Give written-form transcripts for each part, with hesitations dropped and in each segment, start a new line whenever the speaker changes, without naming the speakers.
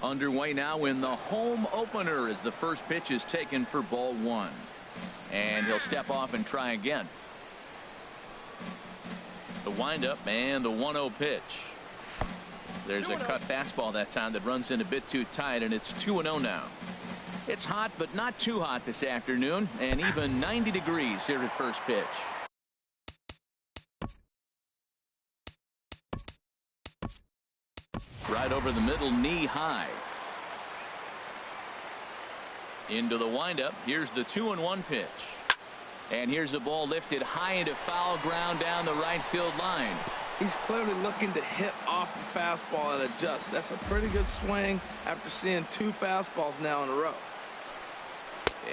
Underway now in the home opener as the first pitch is taken for ball one. And he'll step off and try again. The windup and the 1-0 pitch. There's a cut fastball that time that runs in a bit too tight, and it's 2-0 now. It's hot, but not too hot this afternoon, and even 90 degrees here at first pitch. Right over the middle, knee high. Into the windup. Here's the 2-1 pitch. And here's the ball lifted high into foul ground down the right field line.
He's clearly looking to hit off the fastball and adjust. That's a pretty good swing after seeing 2 fastballs now in a row.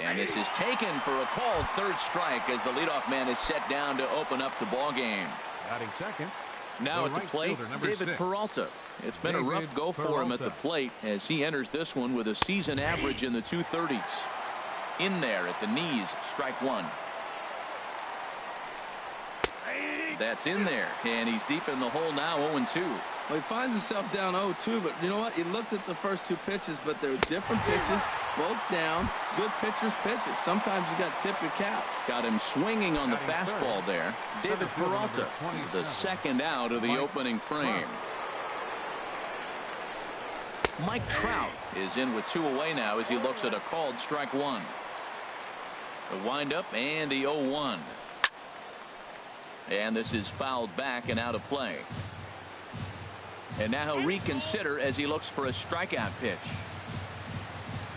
And this is taken for a called third strike as the leadoff man is set down to open up the ball game.
Batting second.
Now at the plate, David Peralta. It's been a rough go for him at the plate as he enters this one with a season average in the 230s. In there at the knees, strike one. That's in there, and he's deep in the hole now, 0-2.
Well, he finds himself down 0-2, but you know what? He looked at the first 2 pitches, but they're different pitches, both down. Good pitchers' pitches. Sometimes you got to tip your cap.
Got him swinging on the fastball there. David Peralta is the second out of the opening frame. Mike Trout is in with 2 away now as he looks at a called strike one. The windup and the 0-1. And this is fouled back and out of play. And now he'll reconsider as he looks for a strikeout pitch.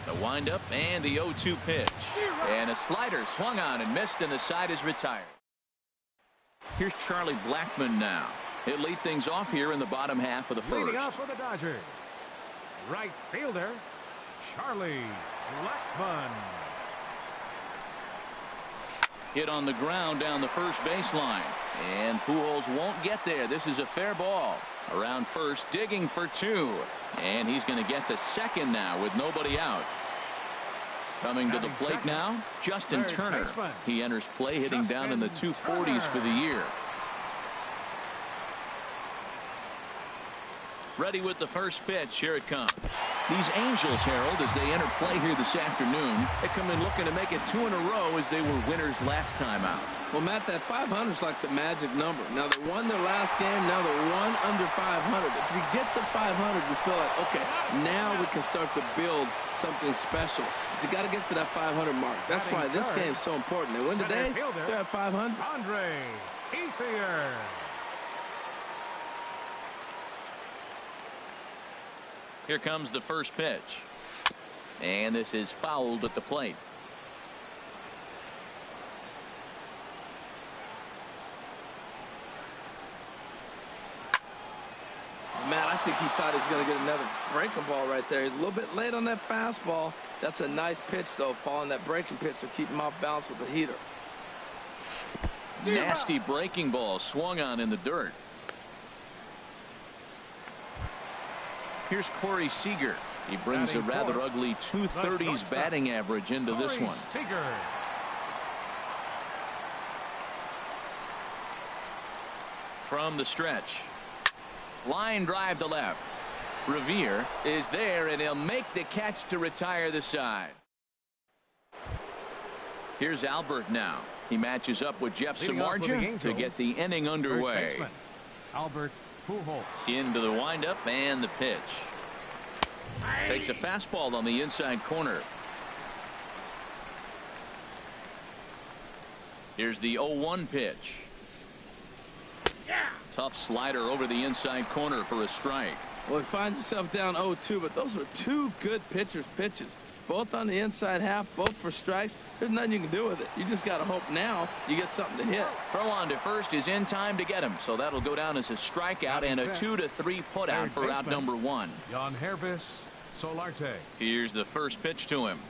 The windup and the 0-2 pitch. And a slider swung on and missed, and the side is retired. Here's Charlie Blackmon now. He'll lead things off here in the bottom half of the first.
Leading off for the Dodgers, right fielder Charlie Blackmon.
Hit on the ground down the first baseline, and Pujols won't get there. This is a fair ball. Around first, digging for 2, and he's going to get to second now with nobody out. Coming to the plate now, Justin Turner. He enters play hitting down in the 240s for the year. Ready with the first pitch. Here it comes. These Angels, Harold, as they enter play here this afternoon, they come in looking to make it 2 in a row as they were winners last time out.
Well, Matt, that 500 is like the magic number. Now, they won their last game. Now they're 1 under 500. If you get to 500, you feel like, okay, now we can start to build something special. But you got to get to that 500 mark. That's why this game is so important. They win today, they're at 500.
Andre Ethier.
Here comes the first pitch. And this is fouled at the plate.
Matt, I think he thought he was going to get another breaking ball right there. He's a little bit late on that fastball. That's a nice pitch, though, following that breaking pitch to keep him off balance with the heater.
Nasty breaking ball swung on in the dirt. Here's Corey Seager. He brings a rather ugly 230s batting average into this one. From the stretch. Line drive to left. Revere is there, and he'll make the catch to retire the side. Here's Albert now. He matches up with Jeff Samardzija to get the inning underway.
Albert Pujols.
Into the windup and the pitch. Takes a fastball on the inside corner. Here's the 0-1 pitch. Tough slider over the inside corner for a strike.
Well, he finds himself down 0-2, but those are 2 good pitchers' pitches. Both on the inside half, both for strikes. There's nothing you can do with it. You just got to hope now you get something to hit.
Throw on to first is in time to get him, so that'll go down as a strikeout and a 2-3 putout for out number 1.
Yangervis Solarte.
Here's the first pitch to him.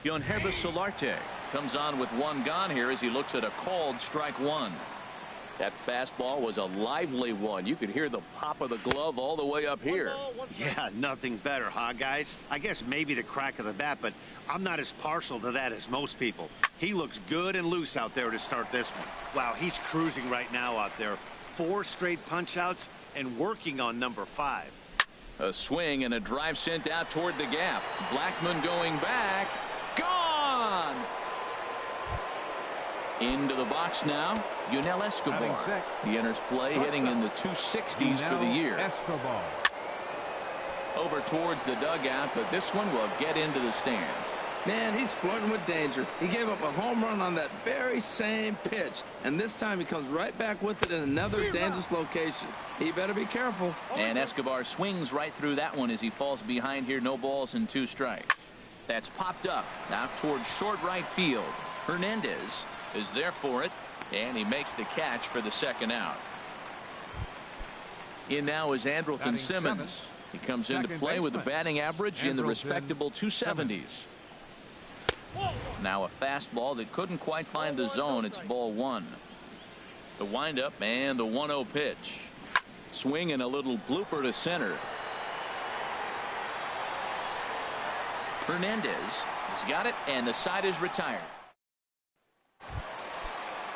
Yangervis Solarte comes on with 1 gone here as he looks at a called strike 1. That fastball was a lively one. You could hear the pop of the glove all the way up here.
Yeah, nothing better, huh, guys? I guess maybe the crack of the bat, but I'm not as partial to that as most people. He looks good and loose out there to start this one. Wow, he's cruising right now out there. 4 straight punch outs and working on number 5.
A swing and a drive sent out toward the gap. Blackmon going back. Gone! Into the box now, Yunel Escobar. He enters play hitting in the 260s for the year.
Escobar.
Over towards the dugout, but this one will get into the stands.
Man, he's flirting with danger. He gave up a home run on that very same pitch, and this time he comes right back with it in another dangerous location. He better be careful.
And Escobar swings right through that one as he falls behind here. No balls and 2 strikes. That's popped up out towards short right field. Hernandez is there for it, and he makes the catch for the second out. In now is Andrelton Simmons. He comes into play with a batting average in the respectable 270s. Now a fastball that couldn't quite find the zone. It's ball 1. The windup and the 1-0 pitch. Swing and a little blooper to center. Hernandez has got it, and the side is retired.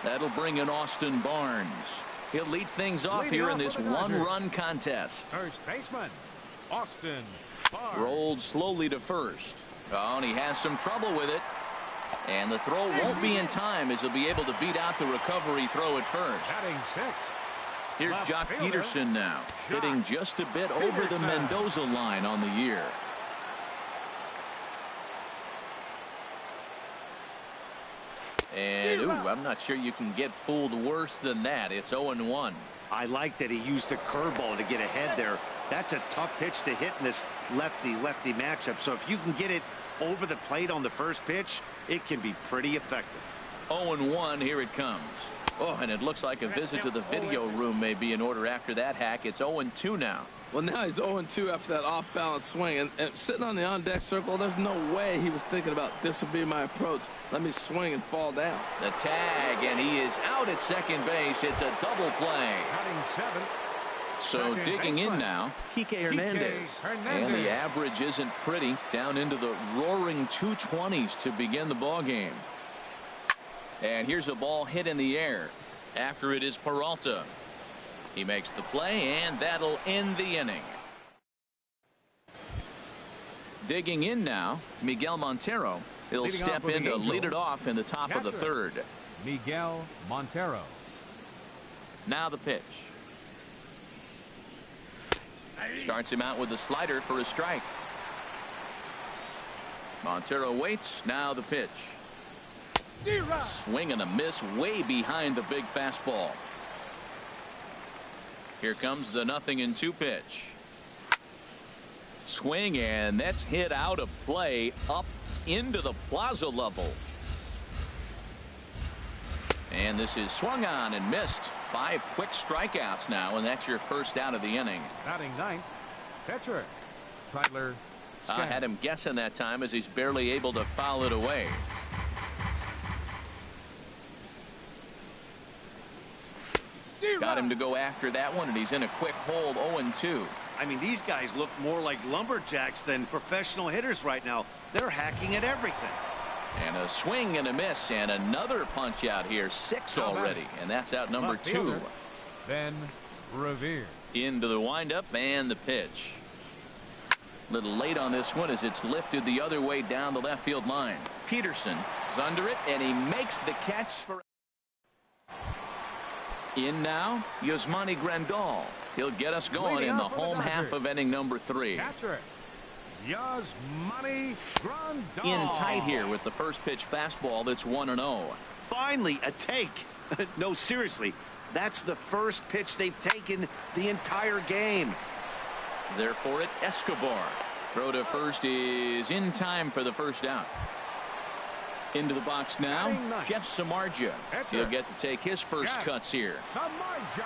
That'll bring in Austin Barnes. He'll lead things off here in this one-run contest.
First baseman, Austin Barnes.
Rolled slowly to first. Oh, and he has some trouble with it. And the throw won't be in time as he'll be able to beat out the recovery throw at first.
Batting 6.
Here's Jock Peterson now, hitting just a bit over the Mendoza line on the year. And, ooh, I'm not sure you can get fooled worse than that. It's 0-1.
I like that he used a curveball to get ahead there. That's a tough pitch to hit in this lefty-lefty matchup. So if you can get it over the plate on the first pitch, it can be pretty effective.
0-1, here it comes. Oh, and it looks like a visit to the video room may be in order after that hack. It's 0-2 now.
Well, now he's 0-2 after that off-balance swing. And sitting on the on-deck circle, there's no way he was thinking about this will be my approach. Let me swing and fall down.
The tag, and he is out at second base. It's a double play.
Batting 7.
So digging in now, Kike Hernandez. And the average isn't pretty. Down into the roaring 220s to begin the ball game. And here's a ball hit in the air. After it is Peralta. He makes the play, and that'll end the inning. Digging in now, Miguel Montero. He'll step in to lead it off in the top of the third.
Miguel Montero.
Now the pitch. Starts him out with a slider for a strike. Montero waits. Now the pitch. Swing and a miss way behind the big fastball. Here comes the 0-2 pitch. Swing, and that's hit out of play up into the plaza level. And this is swung on and missed. 5 quick strikeouts now, and that's your first out of the inning.
Batting 9th, pitcher Tyler
I had him guessing that time as he's barely able to foul it away. Got him to go after that one, and he's in a quick hold. 0-2.
I mean, these guys look more like lumberjacks than professional hitters right now. They're hacking at everything.
And a swing and a miss, and another punch out here. 6 already, and that's out number 2.
Then Revere.
Into the windup and the pitch. Little late on this one as it's lifted the other way down the left field line. Peterson is under it, and he makes the catch for. In now, Yasmani Grandal. He'll get us going in the home half of inning number 3.
Catcher Yasmani Grandal.
In tight here with the first pitch fastball that's 1-0.
Finally a take. No, seriously, that's the first pitch they've taken the entire game.
There for it, Escobar. Throw to first is in time for the first out. Into the box now, Jeff Samardzija. He'll get to take his first cuts here.
Samardzija.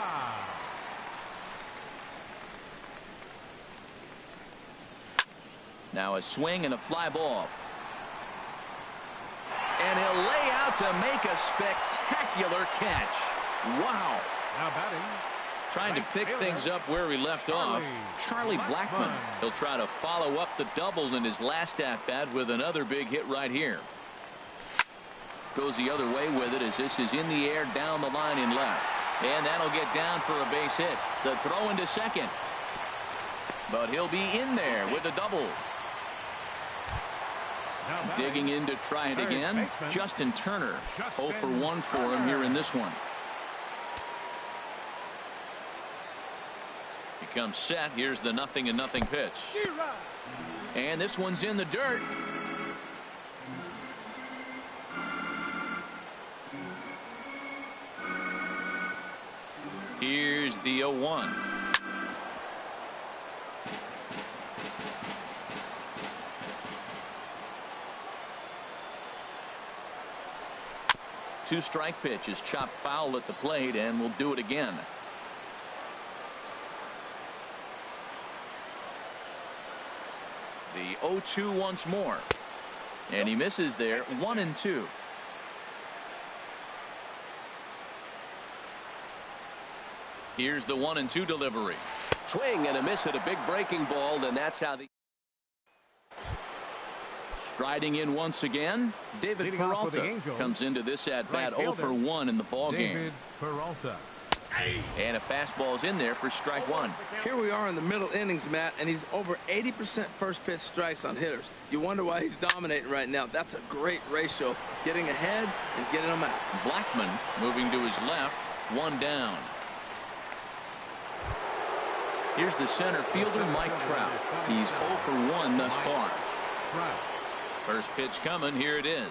Now a swing and a fly ball. And he'll lay out to make a spectacular catch. Wow.
Now batting.
Trying to pick things up where he left off. Charlie Blackmon. He'll try to follow up the double in his last at-bat with another big hit right here. Goes the other way with it as this is in the air down the line in left. And that'll get down for a base hit. The throw into second. but he'll be in there with a double. Digging in to try it again, Justin Turner. 0 for 1 for him here in this one. He comes set. Here's the 0-0 pitch. And this one's in the dirt. Here's the 0-1. Two-strike pitch is chopped foul at the plate, and we'll do it again. The 0-2 once more, and he misses there. 1-2. Here's the 1-2 delivery.
Swing and a miss at a big breaking ball, and that's how the
striding in once again, David Peralta comes into this at bat 0 for 1 in the ball game.
Peralta.
And a fastball's in there for strike one.
Here we are in the middle innings, Matt, and he's over 80% first pitch strikes on hitters. You wonder why he's dominating right now. That's a great ratio, getting ahead and getting them out.
Blackman moving to his left, one down. Here's the center fielder, Mike Trout. He's 0 for 1 thus far. First pitch coming. Here it is.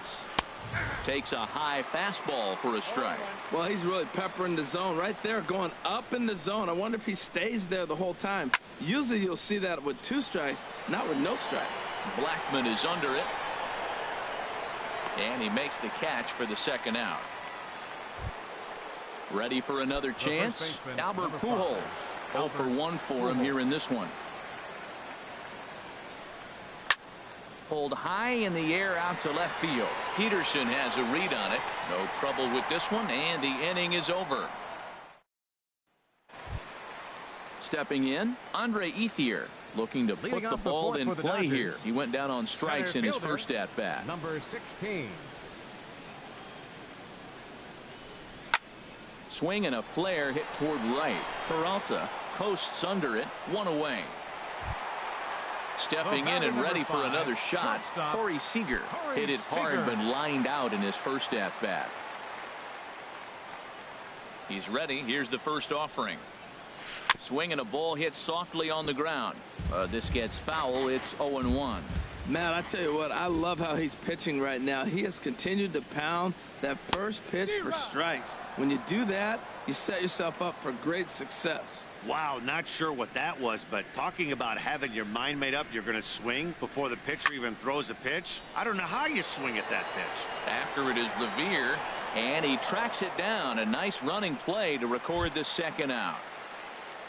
Takes a high fastball for a strike.
Well, he's really peppering the zone right there, going up in the zone. I wonder if he stays there the whole time. Usually you'll see that with 2 strikes, not with no strikes.
Blackman is under it. And he makes the catch for the second out. Ready for another chance? Albert Pujols. 0 for 1 for him here in this one. Pulled high in the air out to left field. Peterson has a read on it. No trouble with this one, and the inning is over. Stepping in, Andre Ethier, looking to put the ball in play here. He went down on strikes in his first at bat.
Number 16.
Swing and a flare hit toward right. Peralta coasts under it, 1 away. Stepping in and ready for another shot, Corey Seager hit it hard but lined out in his first at bat. He's ready. Here's the first offering. Swing and a ball hit softly on the ground. This gets foul. It's 0-1.
Matt, I tell you what, I love how he's pitching right now. He has continued to pound that first pitch for strikes. When you do that, you set yourself up for great success.
Wow, not sure what that was, but talking about having your mind made up you're going to swing before the pitcher even throws a pitch. I don't know how you swing at that pitch.
After it is Revere, and he tracks it down. A nice running play to record the second out.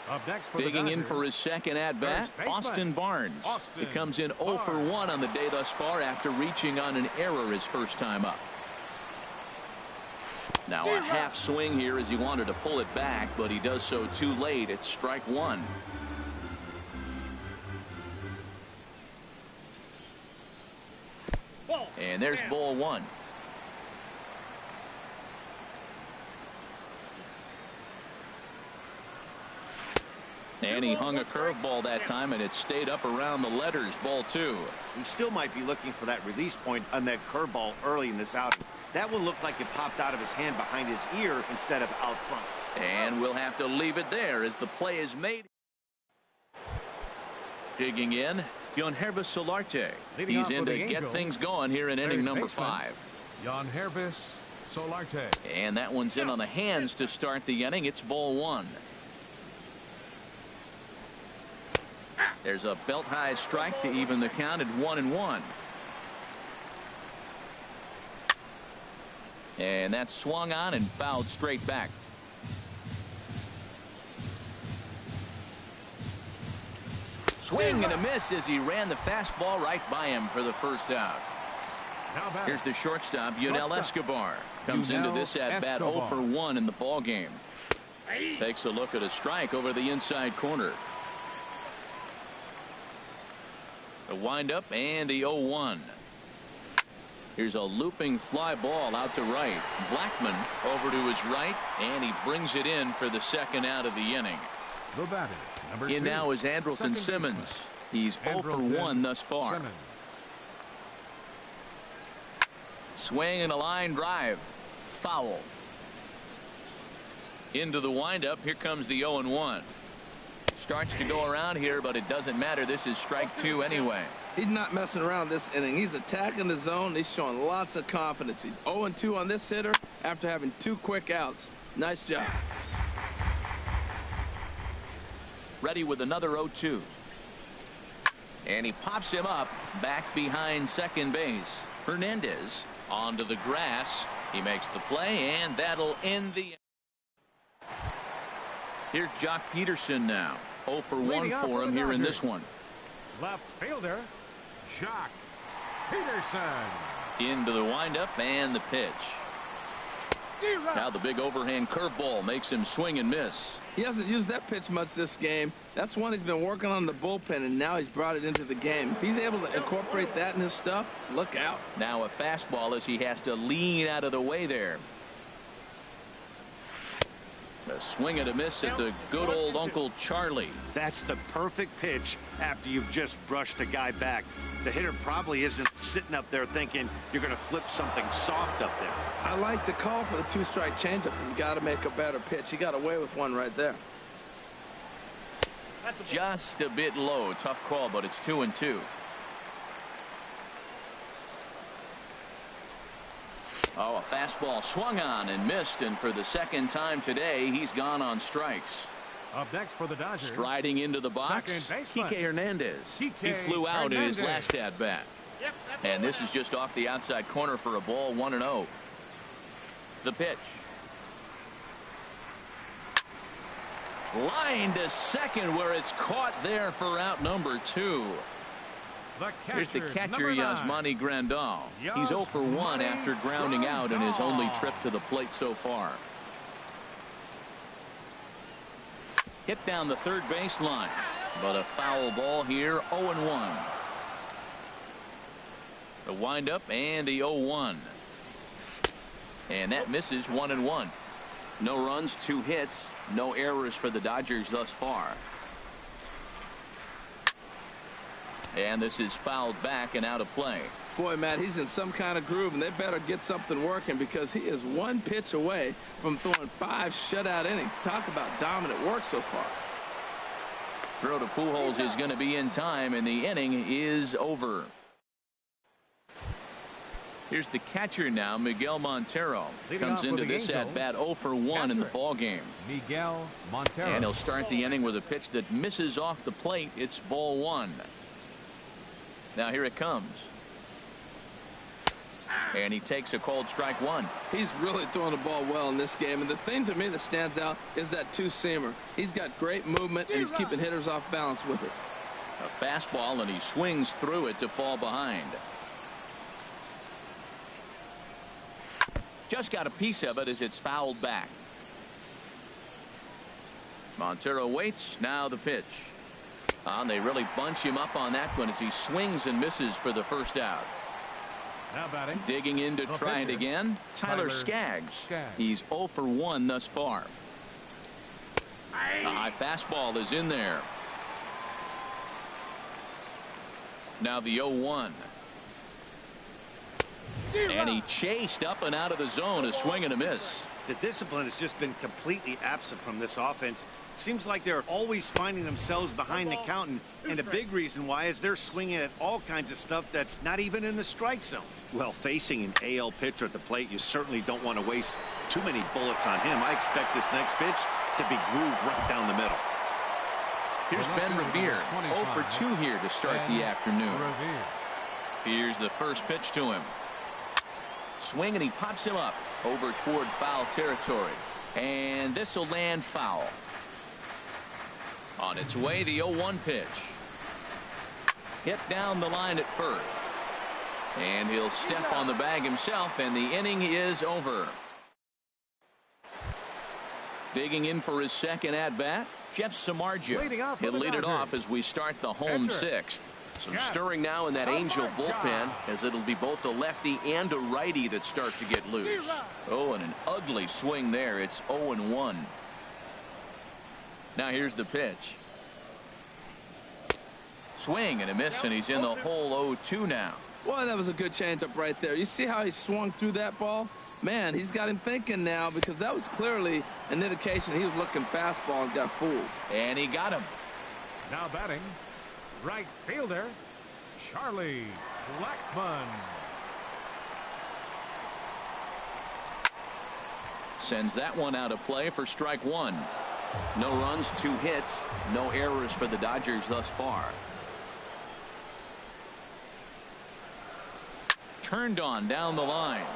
Up next for
digging in for his second at bat, Austin Barnes. He comes in 0 for 1 on the day thus far after reaching on an error his first time up. Now a half swing here as he wanted to pull it back, but he does so too late. It's strike one. And there's ball one. And he hung a curveball that time, and it stayed up around the letters. Ball two.
He still might be looking for that release point on that curveball early in this outing. That one looked like it popped out of his hand behind his ear instead of out front.
And we'll have to leave it there as the play is made. Digging in, Yangervis Solarte. He's in to get things going here in inning number 5.
Yangervis Solarte.
And that one's in on the hands to start the inning. It's ball one. There's a belt-high strike to even the count at 1-1. And that's swung on and fouled straight back. Swing and a miss as he ran the fastball right by him for the first out. Here's the shortstop, Yunel Escobar. Comes into this at bat 0 for 1 in the ball game. Takes a look at a strike over the inside corner. The windup and the 0-1. Here's a looping fly ball out to right. Blackman over to his right, and he brings it in for the second out of the inning.
The batter, number 2.
In now is Andrelton
Second
Simmons.
baseman.
He's 0 for 1 thus far.
Simmons.
Swing and a line drive. Foul. Into the windup. Here comes the 0-1. Starts to go around here, but it doesn't matter. This is strike 2 anyway.
He's not messing around this inning. He's attacking the zone. He's showing lots of confidence. He's 0-2 on this hitter after having 2 quick outs. Nice job.
Ready with another 0-2. And he pops him up back behind second base. Hernandez onto the grass. He makes the play, and that'll end the. Here's Jock Peterson now. 0 for 1 for him here in this one.
Left fielder, Jock Peterson.
Into the windup and the pitch. Now the big overhand curveball makes him swing and miss.
He hasn't used that pitch much this game. That's one he's been working on the bullpen, and now he's brought it into the game. If he's able to incorporate that in his stuff, look out.
Now a fastball as he has to lean out of the way there. A swing and a miss at the good old Uncle Charlie.
That's the perfect pitch after you've just brushed a guy back. The hitter probably isn't sitting up there thinking you're going to flip something soft up there.
I like the call for the 2-strike changeup. You got to make a better pitch. He got away with one right there.
Just a bit low. Tough call, but it's 2-2. Oh, a fastball swung on and missed, and for the second time today, he's gone on strikes.
Up next for the Dodgers.
Striding into the box, Kike Hernandez. He flew out in his last at-bat. And this is just off the outside corner for a ball, 1-0. The pitch. Line to second where it's caught there for out number 2. Here's the catcher, Yasmani Grandal. He's 0 for 1 after grounding out in his only trip to the plate so far. Hit down the third baseline, but a foul ball here, 0-1. The windup and the 0-1. And that misses 1-1. No runs, 2 hits, no errors for the Dodgers thus far. And this is fouled back and out of play.
Boy, Matt, he's in some kind of groove, and they better get something working because he is 1 pitch away from throwing 5 shutout innings. Talk about dominant work so far.
Throw to Pujols is going to be in time, and the inning is over. Here's the catcher now, Miguel Montero. Comes into this at-bat 0 for 1 in the ball game.
Miguel Montero.
And he'll start the inning with a pitch that misses off the plate. It's ball 1. Now here it comes. And he takes a called strike 1.
He's really throwing the ball well in this game. And the thing to me that stands out is that 2-seamer. He's got great movement, and he's keeping hitters off balance with it.
A fastball, and he swings through it to fall behind. Just got a piece of it as it's fouled back. Montero waits. Now the pitch. And they really bunch him up on that one as he swings and misses for the first out.
Now batting.
Digging in to try it again. Tyler Skaggs. He's 0 for 1 thus far. A high fastball is in there. Now the 0-1. And he chased up and out of the zone, a swing and a miss.
The discipline has just been completely absent from this offense. It seems like they're always finding themselves behind the count, and a big reason why is they're swinging at all kinds of stuff that's not even in the strike zone. Well, facing an AL pitcher at the plate, you certainly don't want to waste too many bullets on him. I expect this next pitch to be grooved right down the middle.
Here's Ben Revere, 0 for 2 here to start the afternoon. Here's the first pitch to him. Swing, and he pops him up over toward foul territory. And this will land foul. On its way, the 0-1 pitch. Hit down the line at first. And he'll step on the bag himself, and the inning is over. Digging in for his second at-bat, Jeff Samardzija. He'll lead it off as we start the home 6th. Some stirring now in that Angel bullpen, as it'll be both a lefty and a righty that start to get loose. Oh, and an ugly swing there. It's 0-1. Now here's the pitch. Swing and a miss, and he's in the hole 0-2 now.
Boy, that was a good changeup right there. You see how he swung through that ball? Man, he's got him thinking now, because that was clearly an indication he was looking fastball and got fooled.
And he got him.
Now batting, right fielder, Charlie Blackmon.
Sends that one out of play for strike one.
No runs, 2 hits, no errors for the Dodgers thus far.
Turned on down the line.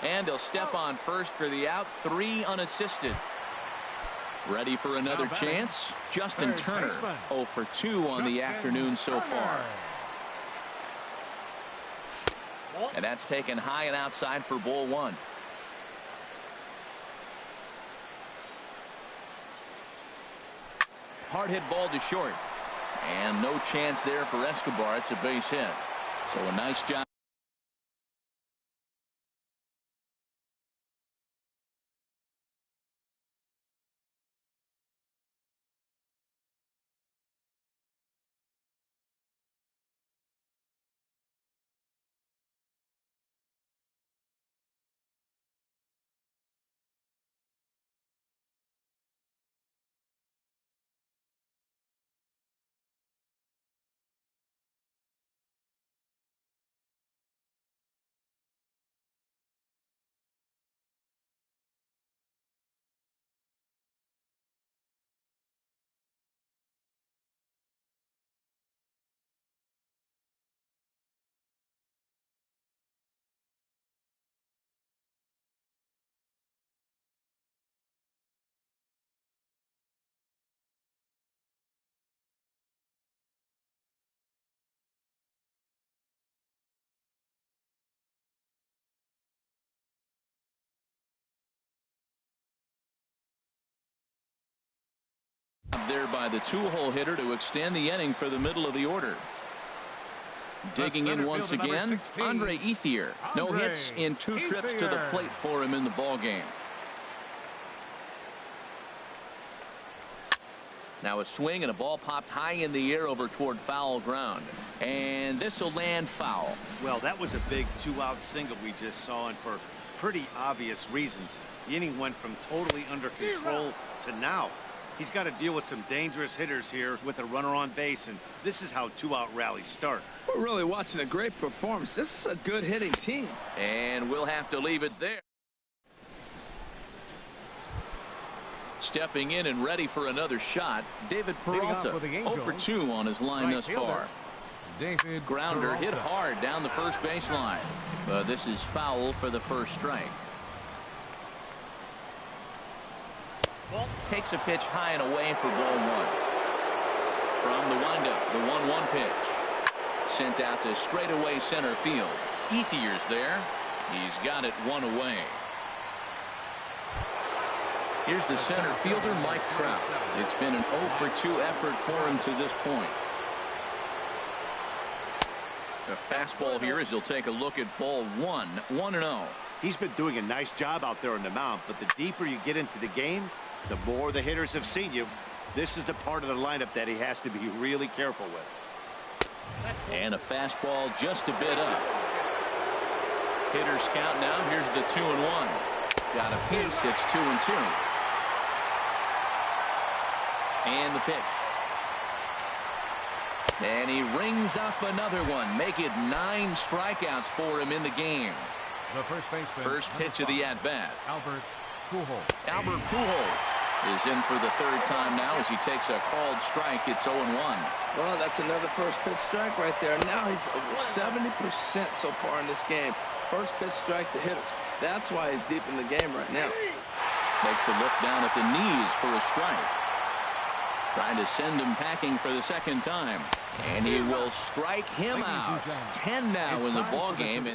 And he'll step on first for the out. 3 unassisted. Ready for another chance. Justin Turner 0 for 2 on the afternoon so far. And that's taken high and outside for ball 1. Hard hit ball to short. And no chance there for Escobar. It's a base hit. So a nice job. There by the 2-hole hitter to extend the inning for the middle of the order. Digging in once again, Andre Ethier. No hits in 2 trips to the plate for him in the ball game. Now a swing and a ball popped high in the air over toward foul ground. And this will land foul.
Well, that was a big 2-out single we just saw, and for pretty obvious reasons. The inning went from totally under control to now. He's got to deal with some dangerous hitters here with a runner on base, and this is how 2-out rallies start.
We're really watching a great performance. This is a good hitting team.
And we'll have to leave it there. Stepping in and ready for another shot, David Peralta. 0 for 2 on his line thus far.
David
Grounder
Peralta.
hit hard down the first baseline. But this is foul for the first strike. Takes a pitch high and away for ball 1. From the windup, the 1-1 pitch. Sent out to straightaway center field. Ethier's there. He's got it 1 away. Here's the center fielder, Mike Trout. It's been an 0 for 2 effort for him to this point. A fastball here as he'll take a look at ball 1. 1-0.
He's been doing a nice job out there on the mound, but the deeper you get into the game, the more the hitters have seen you. This is the part of the lineup that he has to be really careful with.
And a fastball just a bit up. Hitters count now. Here's the 2-1. Got a piece. It's 2-2. And the pitch. And he rings up another one. Make it 9 strikeouts for him in the game.
The first baseman.
First pitch of the at-bat.
Albert Pujols.
Albert Pujols is in for the 3rd time now as he takes a called strike. It's 0-1.
Well, that's another first pitch strike right there. Now he's over 70% so far in this game. First pitch strike to hitters. That's why he's deep in the game right now.
Makes a look down at the knees for a strike. Trying to send him packing for the 2nd time. And he will strike him out. 10 now in the ball game.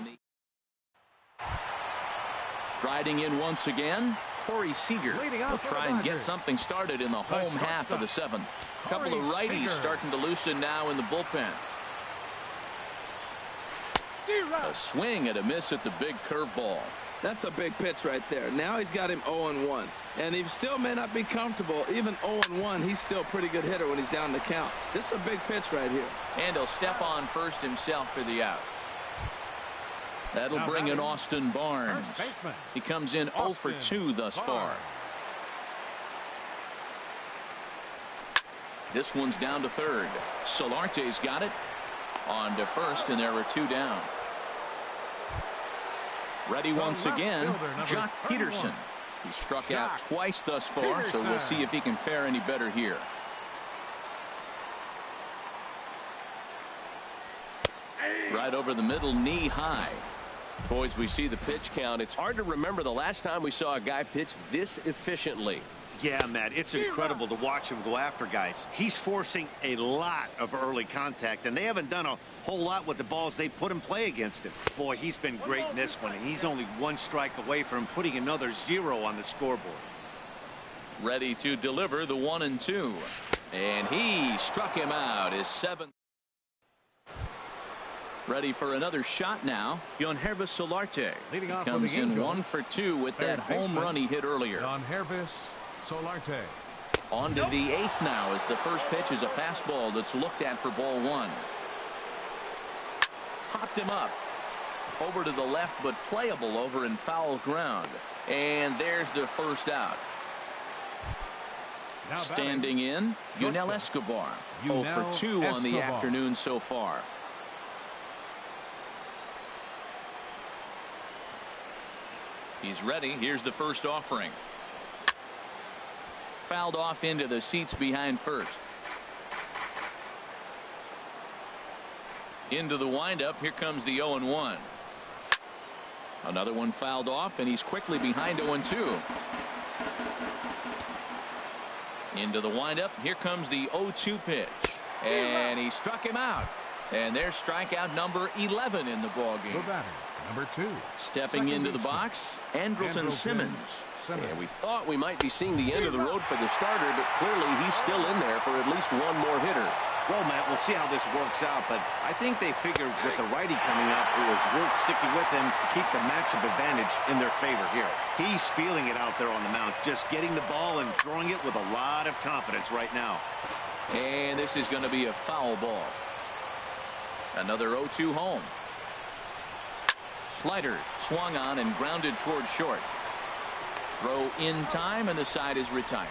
Striding in once again, Corey Seager will try and get something started in the home half of the 7th. A couple of righties starting to loosen now in the bullpen. A swing and a miss at the big curveball.
That's a big pitch right there. Now he's got him 0-1. And he still may not be comfortable. Even 0-1, he's still a pretty good hitter when he's down the count. This is a big pitch right here.
And he'll step on first himself for the out. That'll bring in Austin Barnes. He comes in 0 for 2 thus far. This one's down to third. Solarte's got it. On to first, and there were 2 down. Ready once again, Jock Peterson. He struck out twice thus far, so we'll see if he can fare any better here. Right over the middle, knee high. Boys, we see the pitch count. It's hard to remember the last time we saw a guy pitch this efficiently.
Yeah, Matt, it's incredible to watch him go after guys. He's forcing a lot of early contact, and they haven't done a whole lot with the balls they put in play against him. Boy, he's been great in this one, and he's only 1 strike away from putting another 0 on the scoreboard.
Ready to deliver the 1-2. And he struck him out, his 7th. Ready for another shot now. Yohannes Solarte. He comes in 1 for 2 with that home run he hit earlier.
Yohannes Solarte.
On to the 8th now, as the first pitch is a fastball that's looked at for ball 1. Popped him up. Over to the left, but playable over in foul ground. And there's the first out. Standing in, Yunel Escobar. 0 for 2 on the afternoon so far. He's ready. Here's the first offering. Fouled off into the seats behind first. Into the windup. Here comes the 0-1. Another one fouled off, and he's quickly behind 0-2. Into the windup. Here comes the 0-2 pitch. And he struck him out. And there's strikeout number 11 in the ballgame.
Number 2.
Stepping into the box, Andrelton Simmons. And we thought we might be seeing the end of the road for the starter, but clearly he's still in there for at least 1 more hitter.
Well, Matt, we'll see how this works out, but I think they figured with the righty coming up, it was worth sticking with him to keep the matchup advantage in their favor here. He's feeling it out there on the mound, just getting the ball and throwing it with a lot of confidence right now.
And this is going to be a foul ball. Another 0-2 home. Slider swung on and grounded toward short. Throw in time, and the side is retired.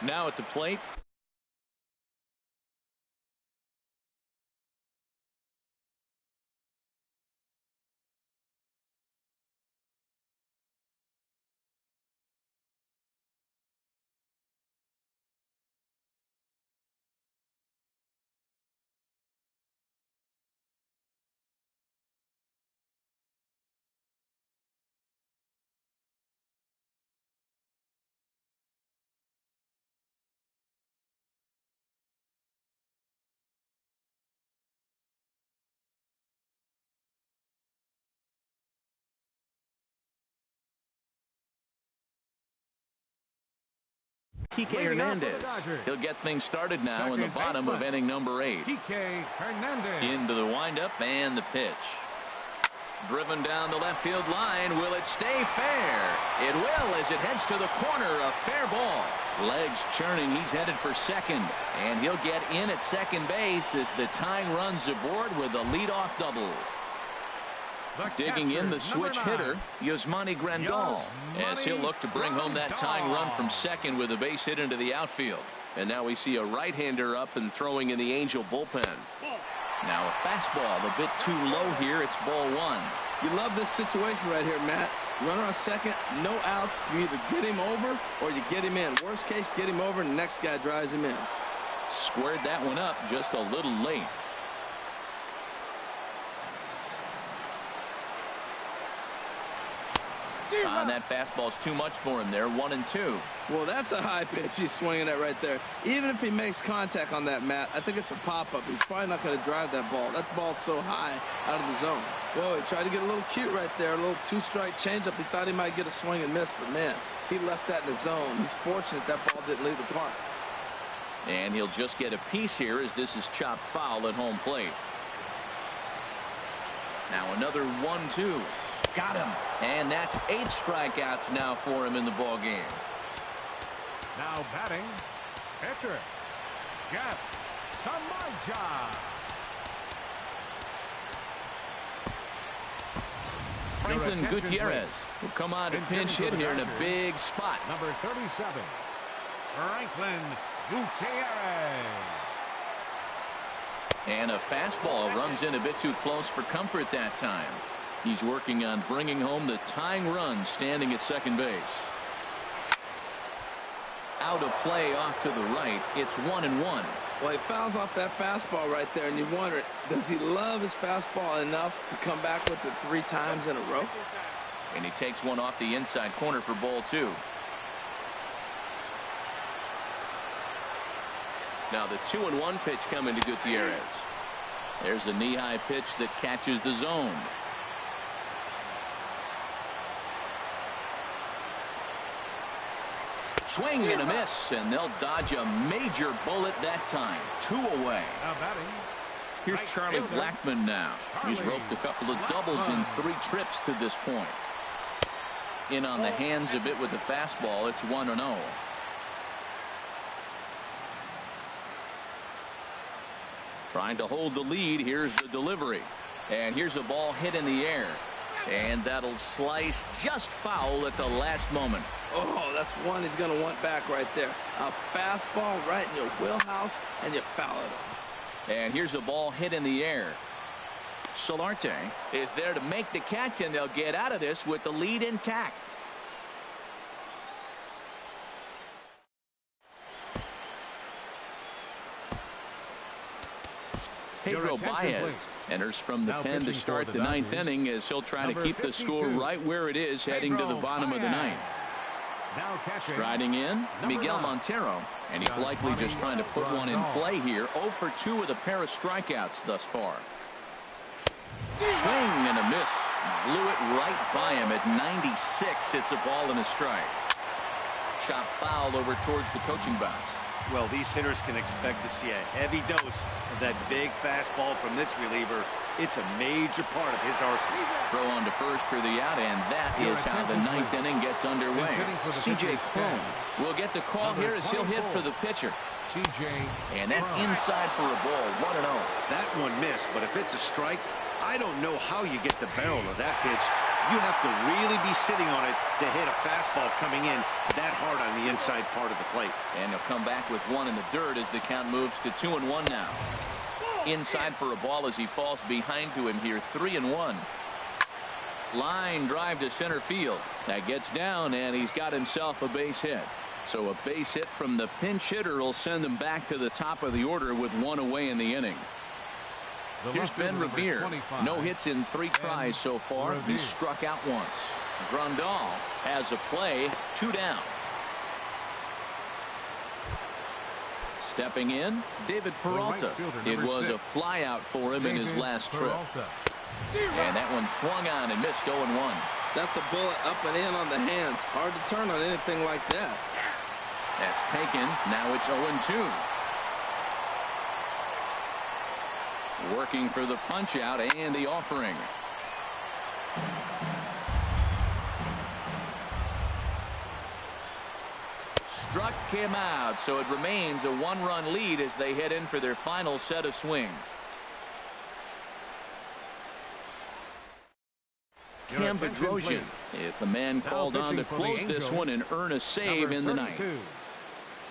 Now at the plate, Kike Hernandez. He'll get things started now in the bottom of inning number 8.
Kike Hernandez.
Into the windup and the pitch. Driven down the left field line. Will it stay fair? It will, as it heads to the corner. A fair ball. Legs churning. He's headed for second. And he'll get in at second base as the tying runs aboard with a leadoff double. Digging in the switch hitter, Yasmani Grandal, as he'll look to bring home that tying run from second with a base hit into the outfield. And now we see a right-hander up and throwing in the Angel bullpen. Now a fastball a bit too low here. It's ball 1.
You love this situation right here, Matt. Runner on second, no outs. You either get him over or you get him in. Worst case, get him over and the next guy drives him in.
Squared that one up just a little late. And that fastball's too much for him there. 1-2.
Well, that's a high pitch he's swinging at right there. Even if he makes contact on that, Matt, I think it's a pop-up. He's probably not going to drive that ball. That ball's so high out of the zone. Well, he tried to get a little cute right there. A little 2-strike changeup. He thought he might get a swing and miss, but, man, he left that in the zone. He's fortunate that ball didn't leave the park.
And he'll just get a piece here as this is chopped foul at home plate. Now another 1-2. Got him. And that's 8 strikeouts now for him in the ball game.
Now batting, pitcher, Jeff Samaja.
Franklin Gutierrez will come on to pinch hit here in a big spot.
Number 37, Franklin Gutierrez.
And a fastball runs in a bit too close for comfort that time. He's working on bringing home the tying run standing at second base. Out of play off to the right. It's 1-1.
Well, he fouls off that fastball right there, and you wonder, does he love his fastball enough to come back with it 3 times in a row?
And he takes one off the inside corner for ball 2. Now the 2-1 pitch coming to Gutierrez. There's a knee-high pitch that catches the zone. Swing and a miss, and they'll dodge a major bullet that time. 2 away.
Now batting,
Here's Charlie Blackmon now. He's roped a couple of doubles in 3 trips to this point. In on the hands a bit with the fastball. It's 1-0. Trying to hold the lead. Here's the delivery. And here's a ball hit in the air. And that'll slice just foul at the last moment.
Oh, that's one he's going to want back right there. A fastball right in your wheelhouse, and you foul it off.
And here's a ball hit in the air. Solarte is there to make the catch, and they'll get out of this with the lead intact. Pedro Baez enters from the pen to start the 9th inning as he'll try to keep the score right where it is heading to the bottom of the 9th. Striding in, Miguel Montero, and he's likely just trying to put one in play here. 0 for 2 with a pair of strikeouts thus far. Swing and a miss. Blew it right by him at 96. It's a ball and a strike. Chop foul over towards the coaching box.
Well, these hitters can expect to see a heavy dose of that big fastball from this reliever. It's a major part of his arsenal.
Throw on to first for the out, and that is how the 9th inning gets underway. C.J. Cron will get the call here as he'll hit for the pitcher. And that's inside for a ball. 1-0.
That one missed, but if it's a strike, I don't know how you get the barrel of that pitch. You have to really be sitting on it to hit a fastball coming in that hard on the inside part of the plate.
And he'll come back with one in the dirt as the count moves to 2-1 now. Inside for a ball as he falls behind to him here. 3-1. Line drive to center field. That gets down, and he's got himself a base hit. So a base hit from the pinch hitter will send him back to the top of the order with 1 away in the inning. Here's Ben Revere. No hits in 3 tries so far. He's struck out once. Grandal has a play. 2 down. Stepping in, David Peralta. It was a flyout for him in his last trip. And that one swung on and missed. 0-1.
That's a bullet up and in on the hands. Hard to turn on anything like that.
That's taken. Now it's 0-2. Working for the punch out and the offering. Struck him out, so it remains a 1-run lead as they head in for their final set of swings. Cam Bedrosian is the man called on to close this one and earn a save in the 9th.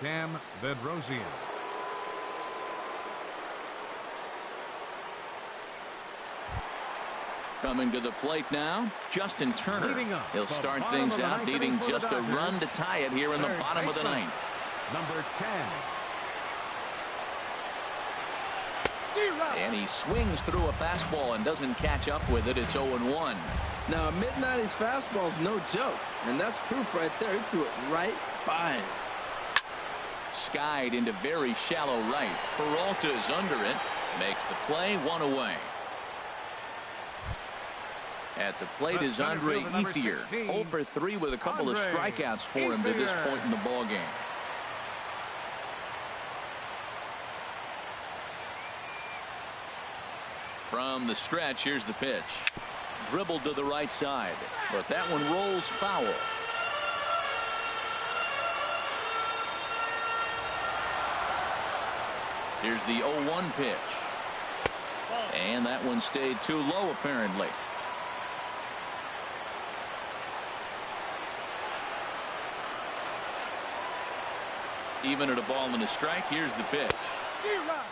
Cam Bedrosian.
Coming to the plate now, Justin Turner. He'll start things out needing just a run to tie it here in the bottom of the 9th.
Number 10.
And he swings through a fastball and doesn't catch up with it. It's 0-1.
Now, a mid-90s fastball is no joke, and that's proof right there. He threw it right by him.
Skied into very shallow right. Peralta is under it. Makes the play. 1 away. At the plate is Andre Ethier. 0 for 3 with a couple of strikeouts for him to this point in the ball game. From the stretch, here's the pitch. Dribbled to the right side, but that one rolls foul. Here's the 0-1 pitch. And that one stayed too low, apparently. Even at a ball and a strike, here's the pitch.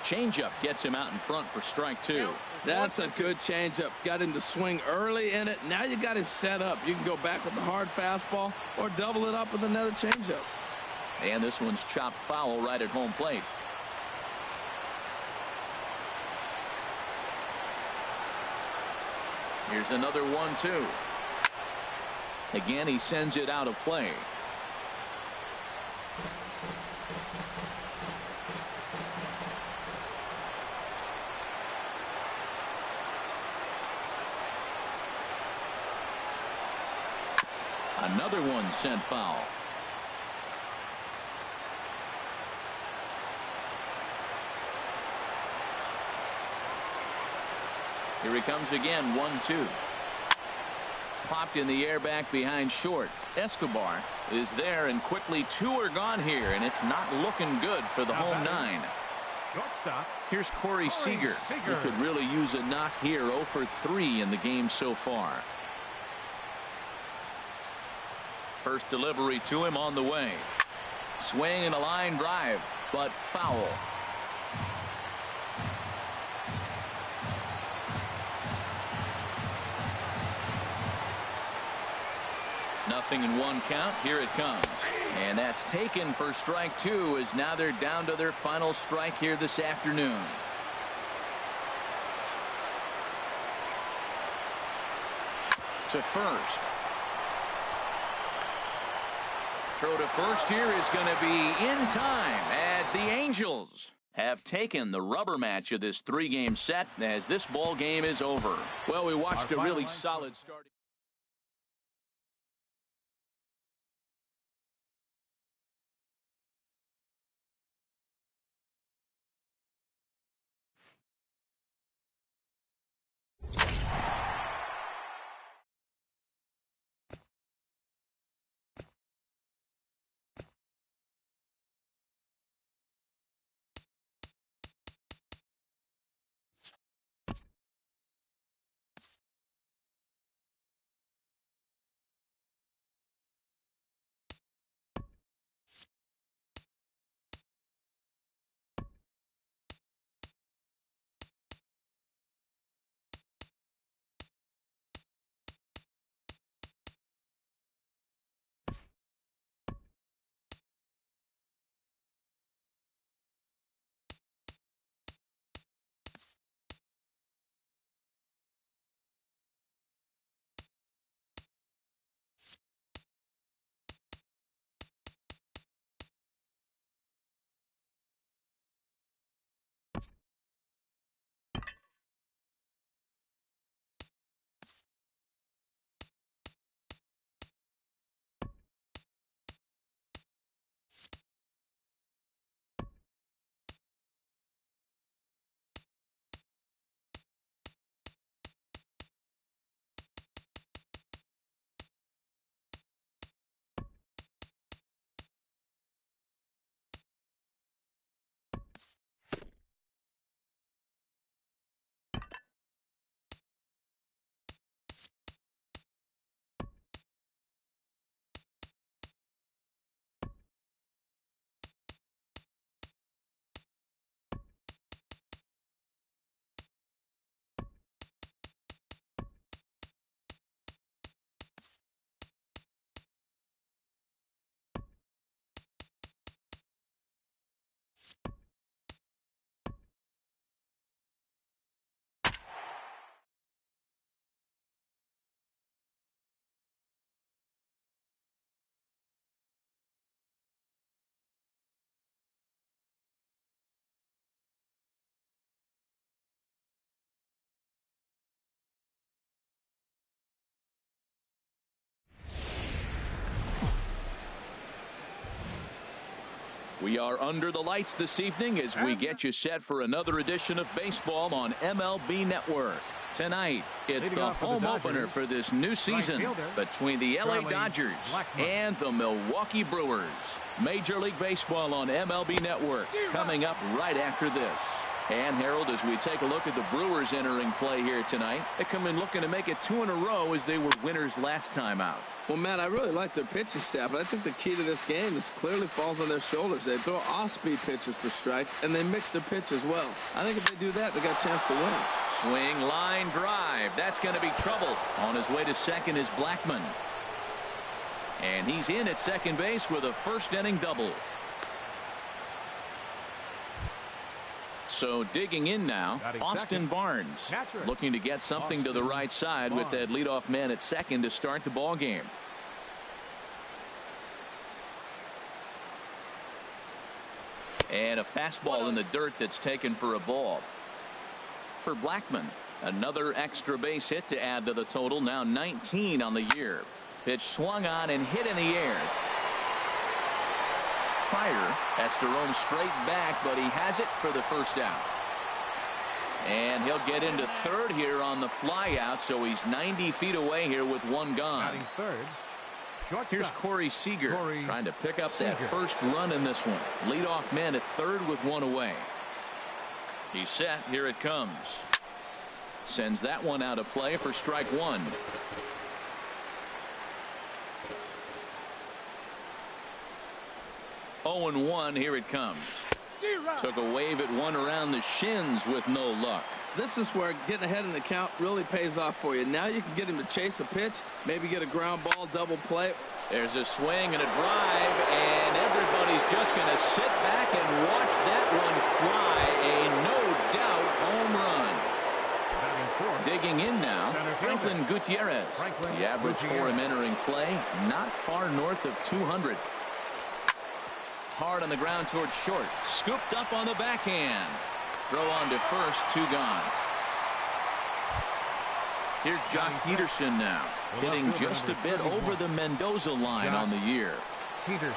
Changeup gets him out in front for strike two.
That's a good changeup. Got him to swing early in it. Now you got him set up. You can go back with the hard fastball or double it up with another changeup.
And this one's chopped foul right at home plate. Here's another 1-2. Again, he sends it out of play. Another one sent foul. Here he comes again, 1-2. Popped in the air back behind short. Escobar is there, and quickly two are gone here, and it's not looking good for the home nine.
Shortstop.
Here's Corey Seager, who could really use a knock here. 0 for 3 in the game so far. First delivery to him on the way. Swing and a line drive, but foul. Nothing in one count. Here it comes. And that's taken for strike two, as now they're down to their final strike here this afternoon. To first. Throw to first here is going to be in time, as the Angels have taken the rubber match of this three-game set, as this ball game is over. Well, we watched a really solid start. We are under the lights this evening as we get you set for another edition of baseball on MLB Network. Tonight, it's the home opener for this new season between the LA Dodgers and the Milwaukee Brewers. Major League Baseball on MLB Network coming up right after this. And Harold, as we take a look at the Brewers entering play here tonight, they come in looking to make it 2 in a row as they were winners last time out.
Well, Matt, I really like their pitching staff, but I think the key to this game is clearly falls on their shoulders. They throw off-speed pitches for strikes, and they mix their pitch as well. I think if they do that, they got a chance to win.
Swing, line, drive. That's going to be trouble. On his way to second is Blackmon. And he's in at second base with a first-inning double. So digging in now, Austin Barnes looking to get something to the right side with that leadoff man at second to start the ball game. And a fastball in the dirt that's taken for a ball. For Blackmon, another extra base hit to add to the total, now 19 on the year. Pitch swung on and hit in the air. Pryor has to roam straight back, but he has it for the first out. And he'll get into third here on the fly out, so he's 90 feet away here with one gone. Here's Corey Seager trying to pick up that first run in this one. Leadoff man at third with one away. He's set. Here it comes. Sends that one out of play for strike one. 0-1. Here it comes. Took a wave at one around the shins with no luck.
This is where getting ahead in the count really pays off for you. Now you can get him to chase a pitch, maybe get a ground ball, double play.
There's a swing and a drive, and everybody's just going to sit back and watch that one fly. A no-doubt home run. Digging in now, Franklin Gutierrez. The average for him entering play, not far north of 200. Hard on the ground towards short. Scooped up on the backhand. Throw on to first, 2 gone. Here's Jock Peterson now, hitting just a bit over the Mendoza line on the year.
Peterson.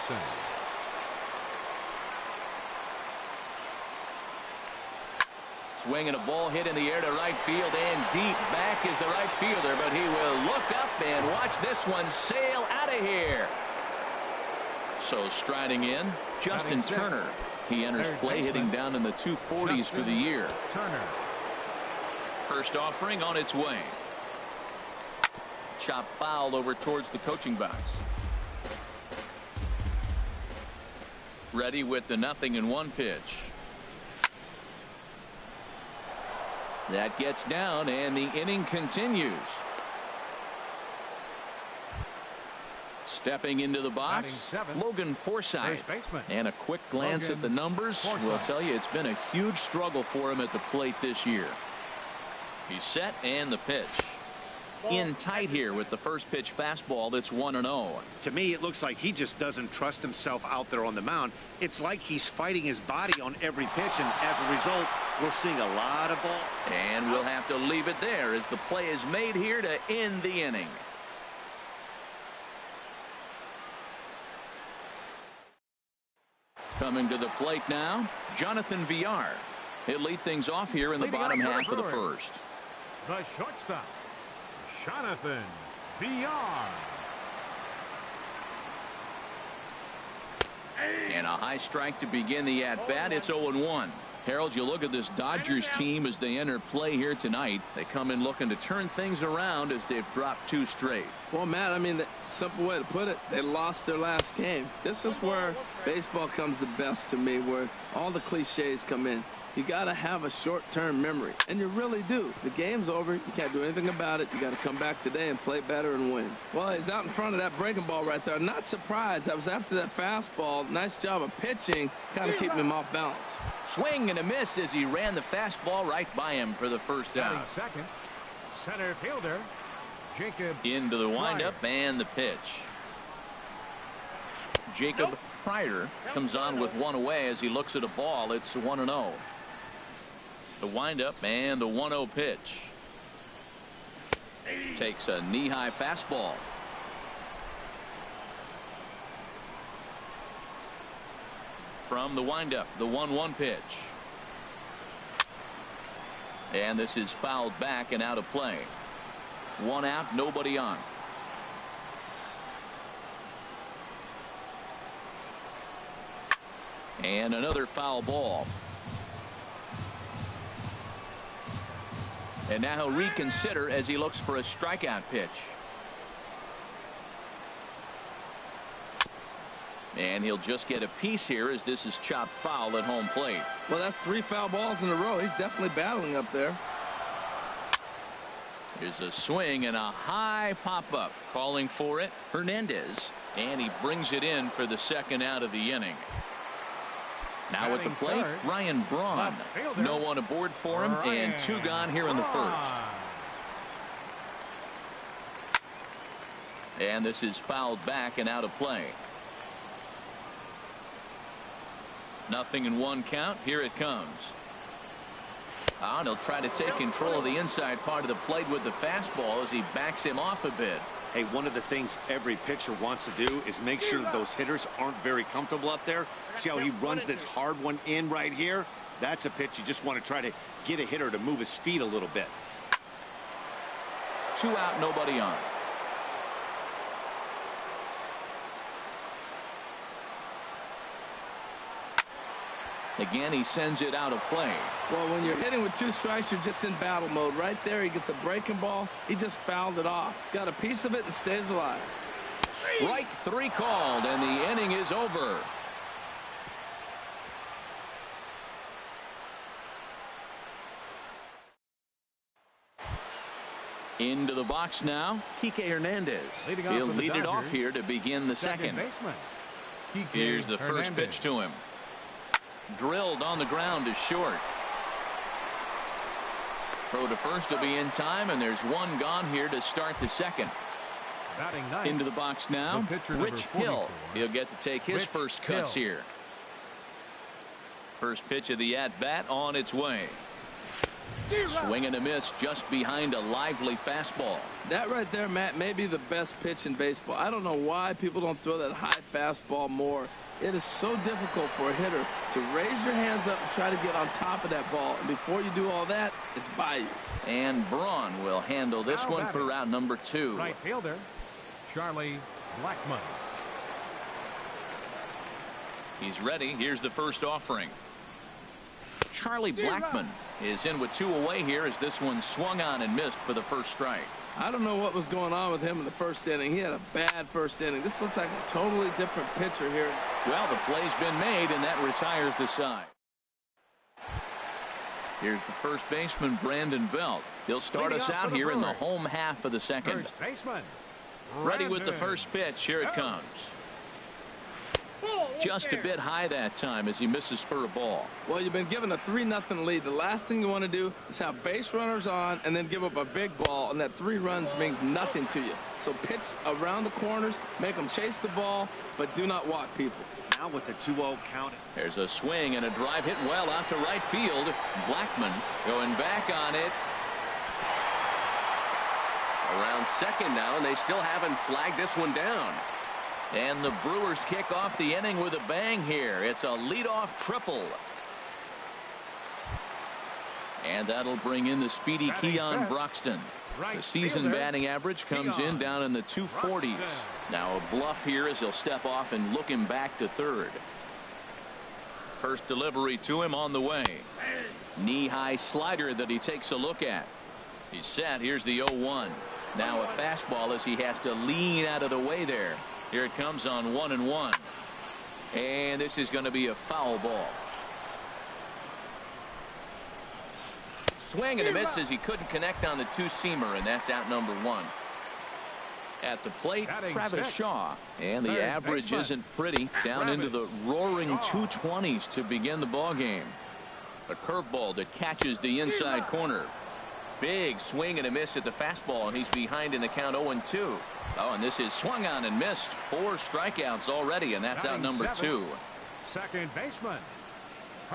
Swing and a ball hit in the air to right field, and deep back is the right fielder, but he will look up and watch this one sail out of here. So striding in, Justin Turner. He enters play hitting down in the 240s for the year.
Turner.
First offering on its way. Chop fouled over towards the coaching box. Ready with the 0-1 pitch. That gets down, and the inning continues. Stepping into the box, Logan Forsythe. And a quick glance at the numbers will tell you it's been a huge struggle for him at the plate this year. He's set, and the pitch. In tight here with the first pitch fastball that's 1-0.
To me, it looks like he just doesn't trust himself out there on the mound. It's like he's fighting his body on every pitch, and as a result, we're seeing a lot of ball.
And we'll have to leave it there as the play is made here to end the inning. Coming to the plate now, Jonathan Villar. He'll lead things off here in the bottom half of the first.
The shortstop, Jonathan Villar.
And a high strike to begin the at-bat. It's 0-1. Harold, you look at this Dodgers team as they enter play here tonight. They come in looking to turn things around as they've dropped 2 straight.
Well, Matt, I mean, the simple way to put it, they lost their last game. This is where baseball comes the best to me, where all the cliches come in. You got to have a short-term memory, and you really do. The game's over. You can't do anything about it. You got to come back today and play better and win. Well, he's out in front of that breaking ball right there. I'm not surprised. That was after that fastball. Nice job of pitching, kind of keeping him off balance.
Swing and a miss as he ran the fastball right by him for the first out.
Second, center fielder, Jacob.
Into the windup and the pitch. Jacob Pryor comes on with one away as he looks at a ball. It's 1-0. The windup and the 1-0 pitch. Takes a knee-high fastball. From the windup, the 1-1 pitch. And this is fouled back and out of play. 1 out, nobody on. And another foul ball. And now he'll reconsider as he looks for a strikeout pitch. And he'll just get a piece here as this is chopped foul at home plate.
Well, that's 3 foul balls in a row. He's definitely battling up there.
Here's a swing and a high pop-up. Calling for it, Hernandez. And he brings it in for the 2nd out of the inning. Now at the plate, Ryan Braun. No one aboard for him, and 2 gone here in the 1st. And this is fouled back and out of play. 0-1 count. Here it comes. And he'll try to take control of the inside part of the plate with the fastball as he backs him off a bit.
Hey, one of the things every pitcher wants to do is make sure that those hitters aren't very comfortable up there. See how he runs this hard one in right here? That's a pitch you just want to try to get a hitter to move his feet a little bit.
2 out, nobody on. Again, he sends it out of play.
Well, when you're hitting with 2 strikes, you're just in battle mode. Right there, he gets a breaking ball. He just fouled it off. Got a piece of it and stays alive.
Strike 3 called, and the inning is over. Into the box now, Kike Hernandez. He'll lead it off here to begin the 2nd. Here's the first pitch to him. Drilled on the ground to short. Throw to first will be in time, and there's 1 gone here to start the 2nd. Into the box now, Rich Hill. He'll get to take his first cuts here. First pitch of the at-bat on its way. Swing and a miss just behind a lively fastball.
That right there, Matt, may be the best pitch in baseball. I don't know why people don't throw that high fastball more. It is so difficult for a hitter to raise your hands up and try to get on top of that ball. And before you do all that, it's by you.
And Braun will handle this one for round number 2.
Right fielder, Charlie Blackmon.
He's ready. Here's the first offering. Charlie Blackmon is in with 2 away here as this one swung on and missed for the first strike.
I don't know what was going on with him in the 1st inning. He had a bad 1st inning. This looks like a totally different pitcher here.
Well, the play's been made, and that retires the side. Here's the first baseman, Brandon Belt. He'll start us out here in the home half of the 2nd. Ready with the first pitch. Here it comes. Just a bit high that time as he misses for a ball.
Well, you've been given a 3-0 lead. The last thing you want to do is have base runners on and then give up a big ball, and that 3 runs means nothing to you. So pitch around the corners, make them chase the ball, but do not walk people.
Now with the 2-0 count.
There's a swing and a drive hit well out to right field. Blackmon going back on it. Around 2nd now, and they still haven't flagged this one down. And the Brewers kick off the inning with a bang here. It's a leadoff triple. And that'll bring in the speedy Keon Broxton. The season batting average comes in down in the 240s. Now a bluff here as he'll step off and look him back to 3rd. First delivery to him on the way. Knee-high slider that he takes a look at. He's set. Here's the 0-1. Now a fastball as he has to lean out of the way there. Here it comes on 1-1. And this is going to be a foul ball. Swing and a miss as he couldn't connect on the 2-seamer, and that's out number 1. At the plate, Travis Shaw. And the average isn't pretty. Down into the roaring 220s to begin the ball game. A curveball that catches the inside corner. Big swing and a miss at the fastball, and he's behind in the count 0-2. Oh, and this is swung on and missed. 4 strikeouts already, and that's out number 2.
Second baseman.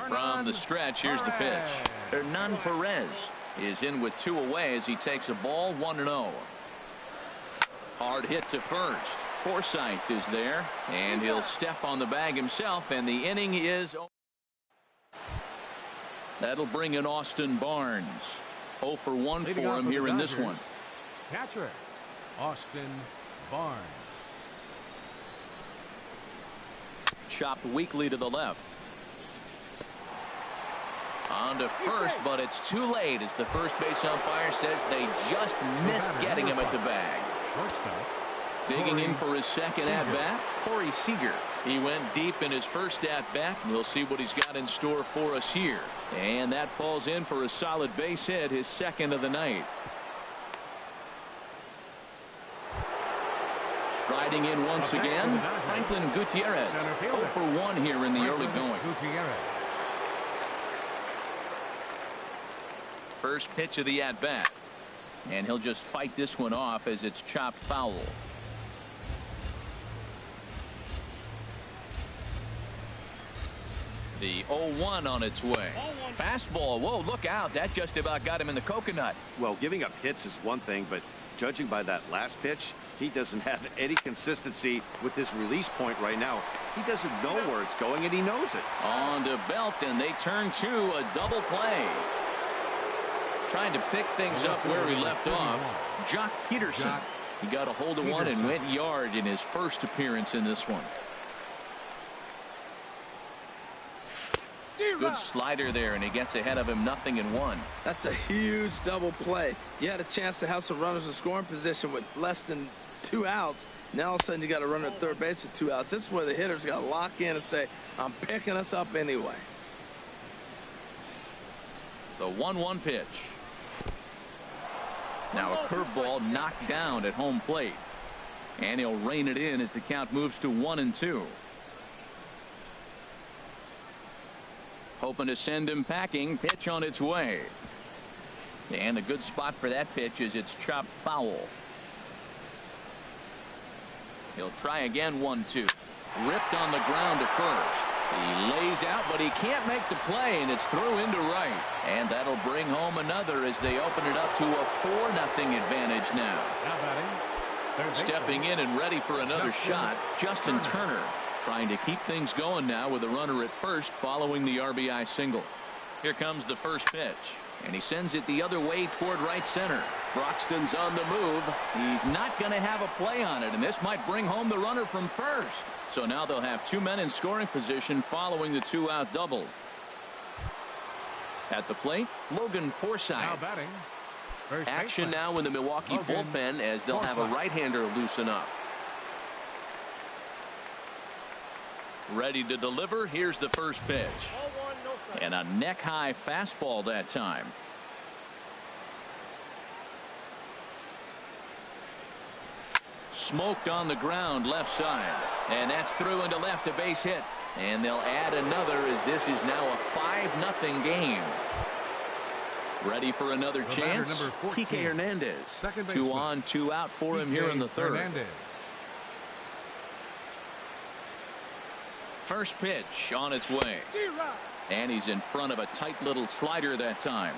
From the stretch, here's the pitch. Hernan Perez is in with 2 away as he takes a ball 1-0. Hard hit to first. Forsythe is there, and he'll step on the bag himself, and the inning is over. That'll bring in Austin Barnes. 0 for 1 for him here in this one.
Catcher, Austin Barnes.
Chopped weakly to the left. On to first, but it's too late as the first base umpire says they just missed getting him at the bag. Digging in for his second at-bat, Corey Seager. He went deep in his first at-bat. We'll see what he's got in store for us here. And that falls in for a solid base hit, his second of the night. Striding in once again, Franklin Gutierrez. 0 for 1 here in the early going. First pitch of the at-bat. And he'll just fight this one off as it's chopped foul. The 0-1 on its way. Fastball. Whoa, look out. That just about got him in the coconut.
Well, giving up hits is one thing, but judging by that last pitch, he doesn't have any consistency with this release point right now. He doesn't know where it's going, and he knows it.
On to Belt, and they turn to a double play. Trying to pick things up where he left off. Jock Peterson. He got a hold of one and went yard in his first appearance in this one. Good slider there, and he gets ahead of him, 0-1.
That's a huge double play. You had a chance to have some runners in scoring position with less than 2 outs. Now all of a sudden you got a runner at third base with 2 outs. This is where the hitters got to lock in and say, I'm picking us up anyway.
The 1-1 pitch. Now a curveball knocked down at home plate. And he'll rein it in as the count moves to 1-2. Hoping to send him packing. Pitch on its way. And the good spot for that pitch is it's chopped foul. He'll try again. 1-2. Ripped on the ground to first. He lays out, but he can't make the play, and it's through into right. And that'll bring home another as they open it up to a 4-0 advantage now. Stepping in and ready for another shot, Justin Turner. Trying to keep things going now with a runner at first following the RBI single. Here comes the first pitch, and he sends it the other way toward right center. Broxton's on the move. He's not going to have a play on it, and this might bring home the runner from first. So now they'll have 2 men in scoring position following the 2-out double. At the plate, Logan Forsythe.
Now batting.
Action now in the Milwaukee bullpen as they'll have a right-hander loosen up. Ready to deliver. Here's the first pitch. And a neck-high fastball that time. Smoked on the ground left side. And that's through into left, a base hit. And they'll add another as this is now a 5-0 game. Ready for another chance. Kike Hernandez. 2 on, 2 out for him here in the third. First pitch on its way. And he's in front of a tight little slider that time.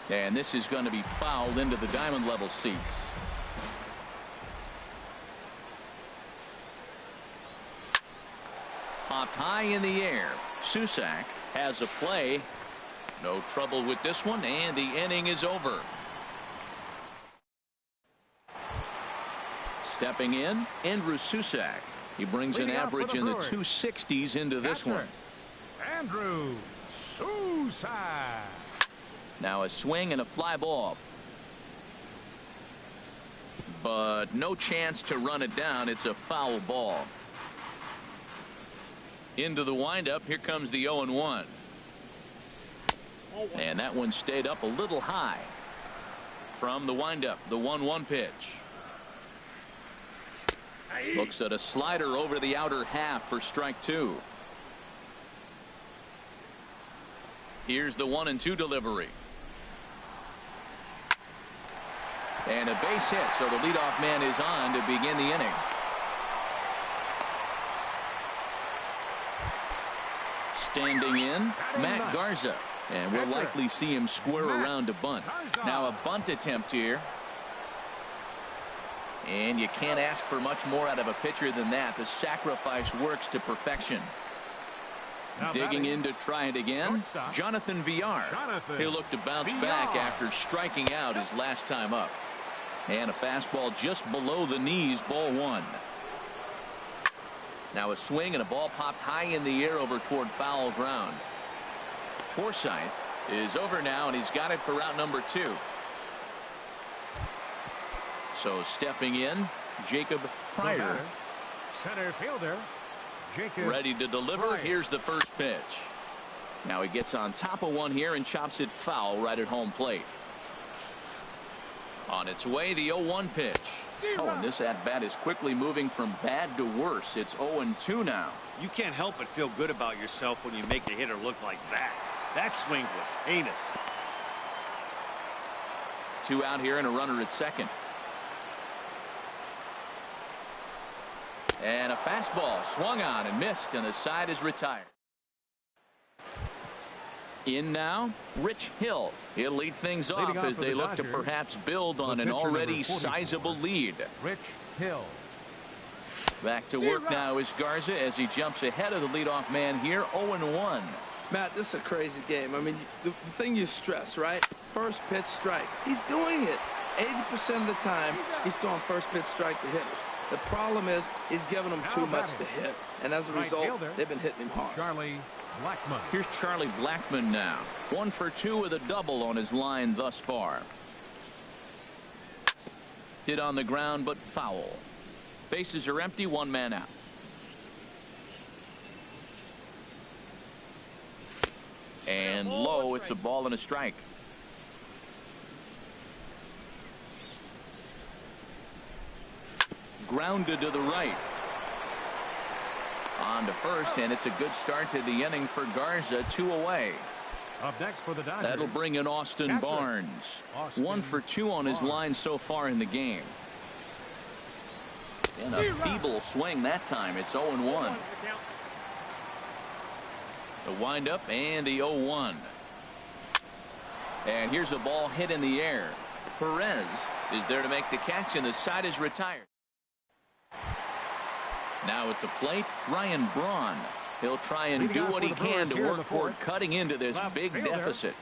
And this is going to be fouled into the diamond level seats. Popped high in the air. Susac has a play. No trouble with this one, and the inning is over. Stepping in, Andrew Susac. He brings an average in the 260s into this one.
Andrew Susac.
Now a swing and a fly ball. But no chance to run it down. It's a foul ball. Into the windup. Here comes the 0-1. And that one stayed up a little high. From the windup, the 1-1 pitch. Looks at a slider over the outer half for strike 2. Here's the 1-2 delivery. And a base hit, so the leadoff man is on to begin the inning. Standing in, Matt Garza. And we'll likely see him square around to bunt. Now a bunt attempt here. And you can't ask for much more out of a pitcher than that. The sacrifice works to perfection. Digging in to try it again, Jonathan Villar. He'll look to bounce back after striking out his last time up. And a fastball just below the knees, ball one. Now a swing and a ball popped high in the air over toward foul ground. Forsythe is over now, and he's got it for route number 2. So stepping in, Jacob Pryor.
Center fielder, Jacob.
Ready to deliver.
Pryor.
Here's the first pitch. Now he gets on top of one here and chops it foul right at home plate. On its way, the 0-1 pitch. Oh, and this at-bat is quickly moving from bad to worse. It's 0-2 now.
You can't help but feel good about yourself when you make a hitter look like that. That swing was heinous.
2 out here and a runner at second. And a fastball swung on and missed, and the side is retired. In now, Rich Hill. He'll lead things off as they look to perhaps build on an already sizable lead.
Rich Hill.
Back to work now is Garza as he jumps ahead of the leadoff man here, 0-1.
Matt, this is a crazy game. I mean, the thing you stress, right? First pitch strike. He's doing it. 80% of the time, he's throwing first pitch strike to hitters. The problem is he's giving them too much to hit. And as a result, they've been hitting him hard.
Charlie Blackmon.
Here's Charlie Blackmon now. 1 for 2 with a double on his line thus far. Hit on the ground, but foul. Bases are empty, 1 man out. And low, it's a ball and a strike. Grounded to the right. On to first, and it's a good start to the inning for Garza. 2 away.
Up next for the Dodgers.
That'll bring in Austin Barnes. 1 for 2 on his line so far in the game. And a feeble swing that time. It's 0-1. The windup and the 0-1. And here's a ball hit in the air. Perez is there to make the catch, and the side is retired. Now at the plate, Ryan Braun. He'll try and do what he can to work toward cutting into this big deficit.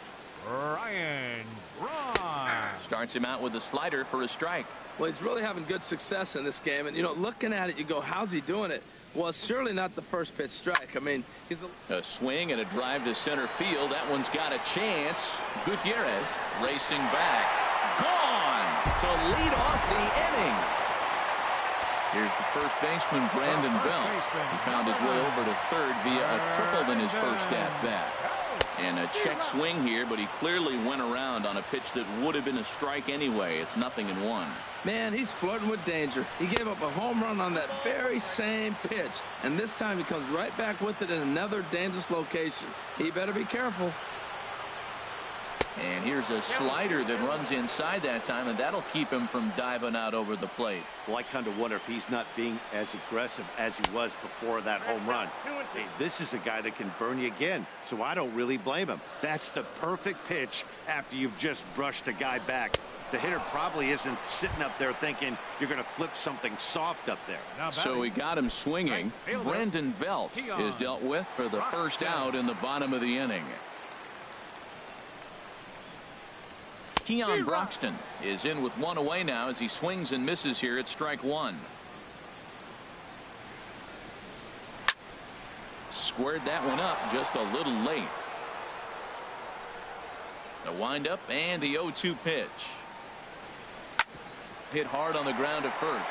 Ryan Braun
starts him out with a slider for a strike.
Well, he's really having good success in this game. And, you know, looking at it, you go, how's he doing it? Well, it's surely not the first pitch strike. I mean, he's
a swing and a drive to center field. That one's got a chance. Gutierrez racing back. Gone to lead off the inning. Here's the first baseman, Brandon Belt. He found his way over to third via a triple in his first at-bat. And a check swing here, but he clearly went around on a pitch that would have been a strike anyway. It's 0-1.
Man, he's flirting with danger. He gave up a home run on that very same pitch. And this time he comes right back with it in another dangerous location. He better be careful.
And here's a slider that runs inside that time, and that'll keep him from diving out over the plate.
Well, I kind of wonder if he's not being as aggressive as he was before that home run. Hey, this is a guy that can burn you again, so I don't really blame him. That's the perfect pitch after you've just brushed a guy back. The hitter probably isn't sitting up there thinking you're going to flip something soft up there.
So he got him swinging. Brandon Belt is dealt with for the first out in the bottom of the inning. Keon Broxton is in with 1 away now as he swings and misses here at strike 1. Squared that one up just a little late. The windup and the 0-2 pitch. Hit hard on the ground at first.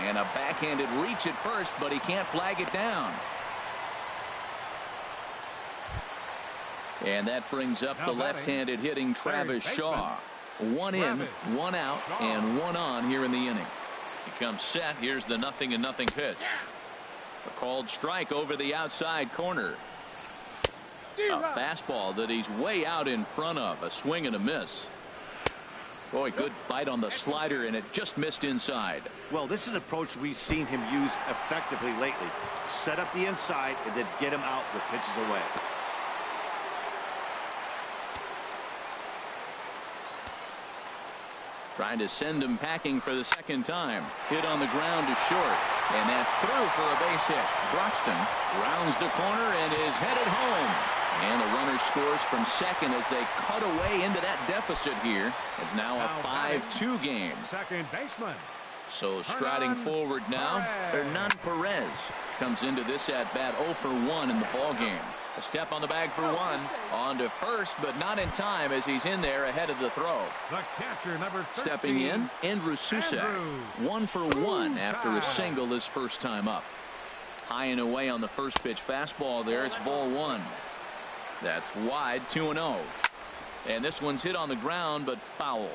And a backhanded reach at first, but he can't flag it down. And that brings up the left-handed hitting Travis Shaw. 1 in, 1 out, and 1 on here in the inning. He comes set. Here's the 0-0 pitch. A called strike over the outside corner. A fastball that he's way out in front of. A swing and a miss. Boy, good bite on the slider, and it just missed inside.
Well, this is an approach we've seen him use effectively lately. Set up the inside and then get him out with pitches away.
Trying to send him packing for the second time. Hit on the ground to short. And that's through for a base hit. Broxton rounds the corner and is headed home. And the runner scores from second as they cut away into that deficit here. It's now a 5-2 game.
Second baseman.
So striding forward now, Hernan Perez comes into this at bat 0 for 1 in the ball game. A step on the bag for one. On to first, but not in time as he's in there ahead of the throw.
The catcher, number 13.
Stepping in, Andrew Susak. 1 for 1 after a single his first time up. High and away on the first pitch fastball there. It's ball 1. That's wide, 2-0. And this one's hit on the ground, but foul.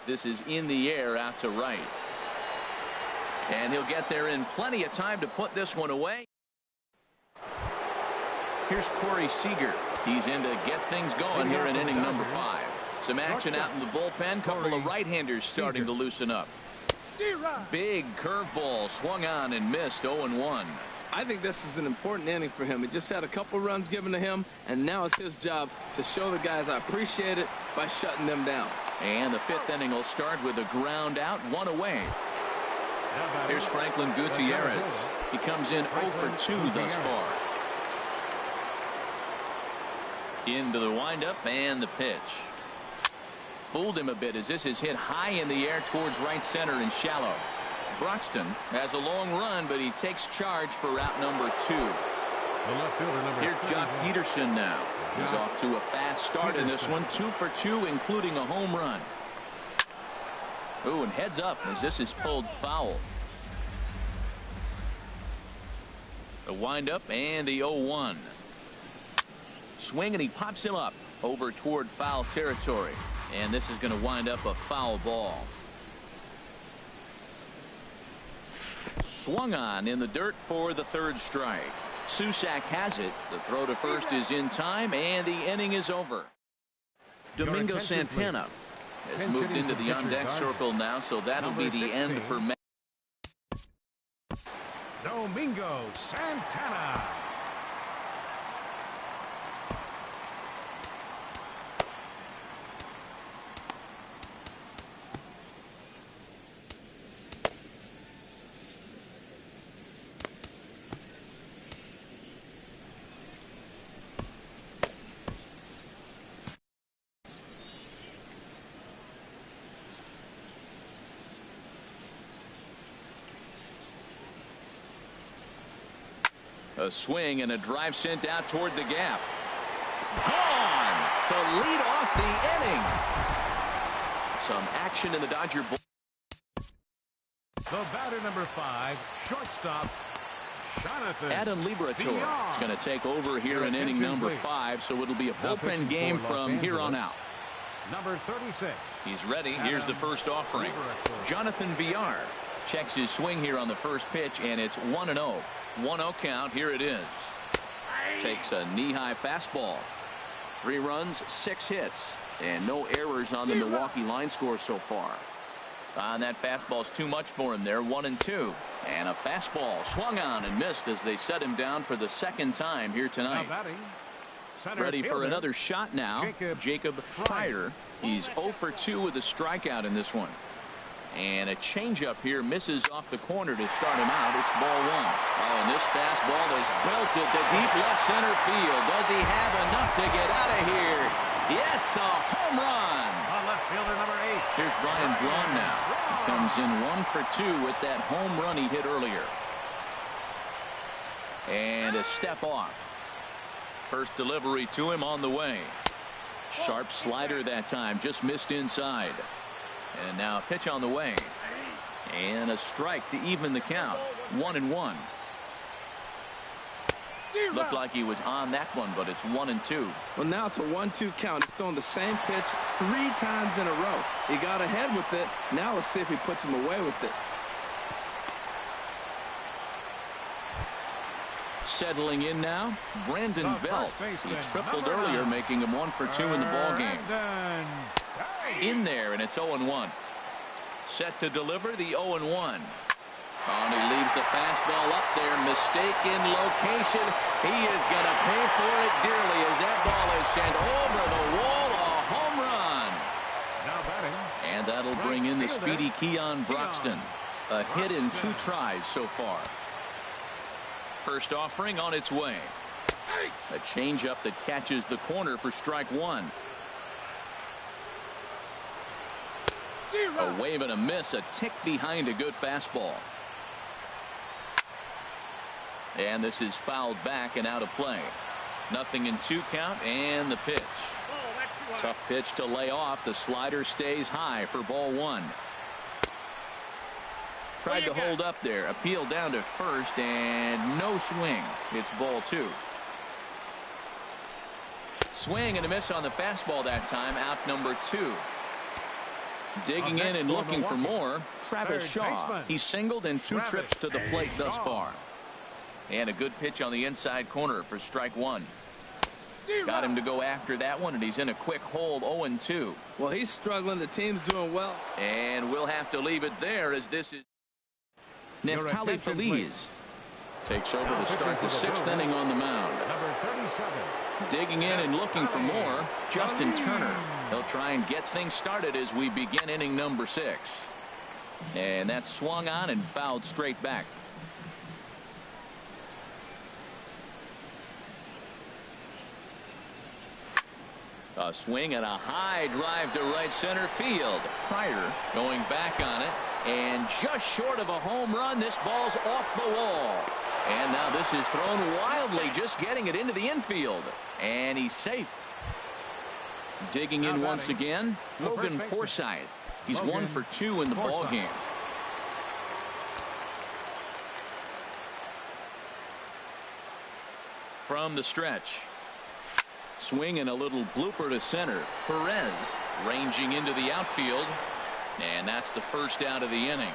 This is in the air out to right. And he'll get there in plenty of time to put this one away. Here's Corey Seager. He's in to get things going here in inning number 5. Some action out in the bullpen. Couple of right-handers starting to loosen up. Big curveball swung on and missed. 0-1.
I think this is an important inning for him. He just had a couple runs given to him, and now it's his job to show the guys I appreciate it by shutting them down.
And the 5th inning will start with a ground out, 1 away. Here's Franklin Gutierrez. He comes in 0 for 2 thus far. Into the windup and the pitch. Fooled him a bit as this is hit high in the air towards right center and shallow. Broxton has a long run, but he takes charge for route number 2. Here's Jock Peterson now. He's off to a fast start in this one. 2 for 2, including a home run. Ooh, and heads up as this is pulled foul. The windup and the 0-1. Swing and he pops him up over toward foul territory. And this is going to wind up a foul ball. Swung on in the dirt for the 3rd strike. Susak has it. The throw to first is in time and the inning is over. Domingo Santana has moved into the on-deck circle now, so that'll be the end for Matt.
Domingo Santana.
A swing and a drive sent out toward the gap. Gone to lead off the inning. Some action in the Dodger bullpen.
The batter, number 5, shortstop, Jonathan.
Adam Liberatore is going to take over here in inning number 5, so it'll be a bullpen game from here on out.
Number 36.
He's ready. Here's the first offering. Jonathan Villar checks his swing here on the first pitch, and it's 1-0. 1-0 count. Here it is. Takes a knee-high fastball. 3 runs, 6 hits, and no errors on the Milwaukee line score so far. On that fastball's too much for him there. 1-2. And a fastball swung on and missed as they set him down for the 2nd time here tonight. Ready for another shot now. Jacob Fryer. He's 0 for 2 with a strikeout in this one. And a changeup here misses off the corner to start him out. It's ball 1. Oh, and this fastball is belted to deep left center field. Does he have enough to get out of here? Yes, a home run.
On left fielder, number 8.
Here's Ryan Braun now. He comes in 1 for 2 with that home run he hit earlier. And a step off. First delivery to him on the way. Sharp slider that time, just missed inside. And now a pitch on the way. And a strike to even the count. 1-1. Looked like he was on that one, but it's 1-2.
Well, now it's a 1-2 count. He's throwing the same pitch 3 times in a row. He got ahead with it. Now let's see if he puts him away with it.
Settling in now, Brandon Belt. He tripled earlier, making him 1 for 2 in the ball game. In there, and it's 0-1. Set to deliver the 0-1. And he leaves the fastball up there. Mistaken location. He is going to pay for it dearly as that ball is sent over the wall. A home run. in the speedy Keon Broxton. A hit in 2 tries so far. First offering on its way. A changeup that catches the corner for strike 1. A wave and a miss, a tick behind a good fastball. And this is fouled back and out of play. 0-2 count and the pitch. Tough pitch to lay off. The slider stays high for ball 1. Tried to hold up there. Appeal down to first and no swing. It's ball 2. Swing and a miss on the fastball that time. Out number 2. Digging in and looking for more. Travis Shaw. He's singled in 2 trips to the plate thus far. And a good pitch on the inside corner for strike 1. Got him to go after that one, and he's in a quick hold. 0-2.
Well, he's struggling. The team's doing well.
And we'll have to leave it there, as this is Neftali Feliz takes over to start the 6th inning on the mound.
Number 37.
Digging in and looking for more, Justin Turner. He'll try and get things started as we begin inning number 6. And that's swung on and fouled straight back. A swing and a high drive to right center field. Pryor going back on it, and just short of a home run. This ball's off the wall. And now this is thrown wildly, just getting it into the infield. And he's safe. Digging in once again, Logan Forsythe. He's 1 for 2 in the ball game. From the stretch. Swing and a little blooper to center. Perez ranging into the outfield. And that's the first out of the inning.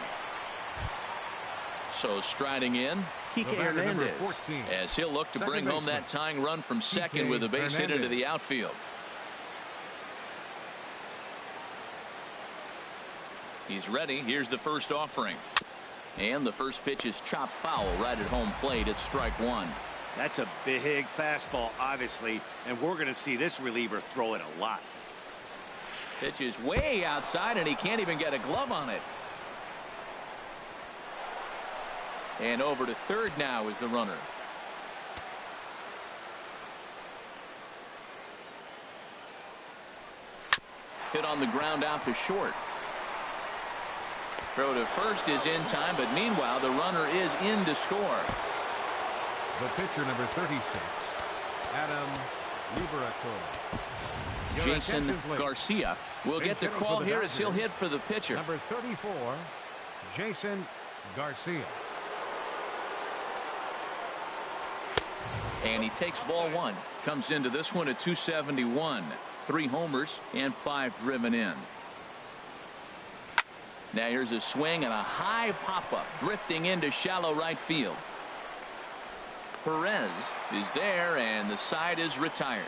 So striding in, Kike Hernandez, as he'll look to bring home that tying run from second with a base hit into the outfield. He's ready. Here's the first offering. And the first pitch is chopped foul right at home plate. It's strike 1.
That's a big fastball, obviously, and we're going to see this reliever throw it a lot.
Pitch is way outside, and he can't even get a glove on it. And over to third now is the runner. Hit on the ground out to short. Throw to first is in time, but meanwhile the runner is in to score.
The pitcher, number 36, Adam Liberator.
Jason Garcia will get the call here as he'll hit for the pitcher.
Number 34, Jason Garcia.
And he takes ball 1. Comes into this one at 271. 3 homers and 5 driven in. Now here's a swing and a high pop-up drifting into shallow right field. Perez is there, and the side is retired.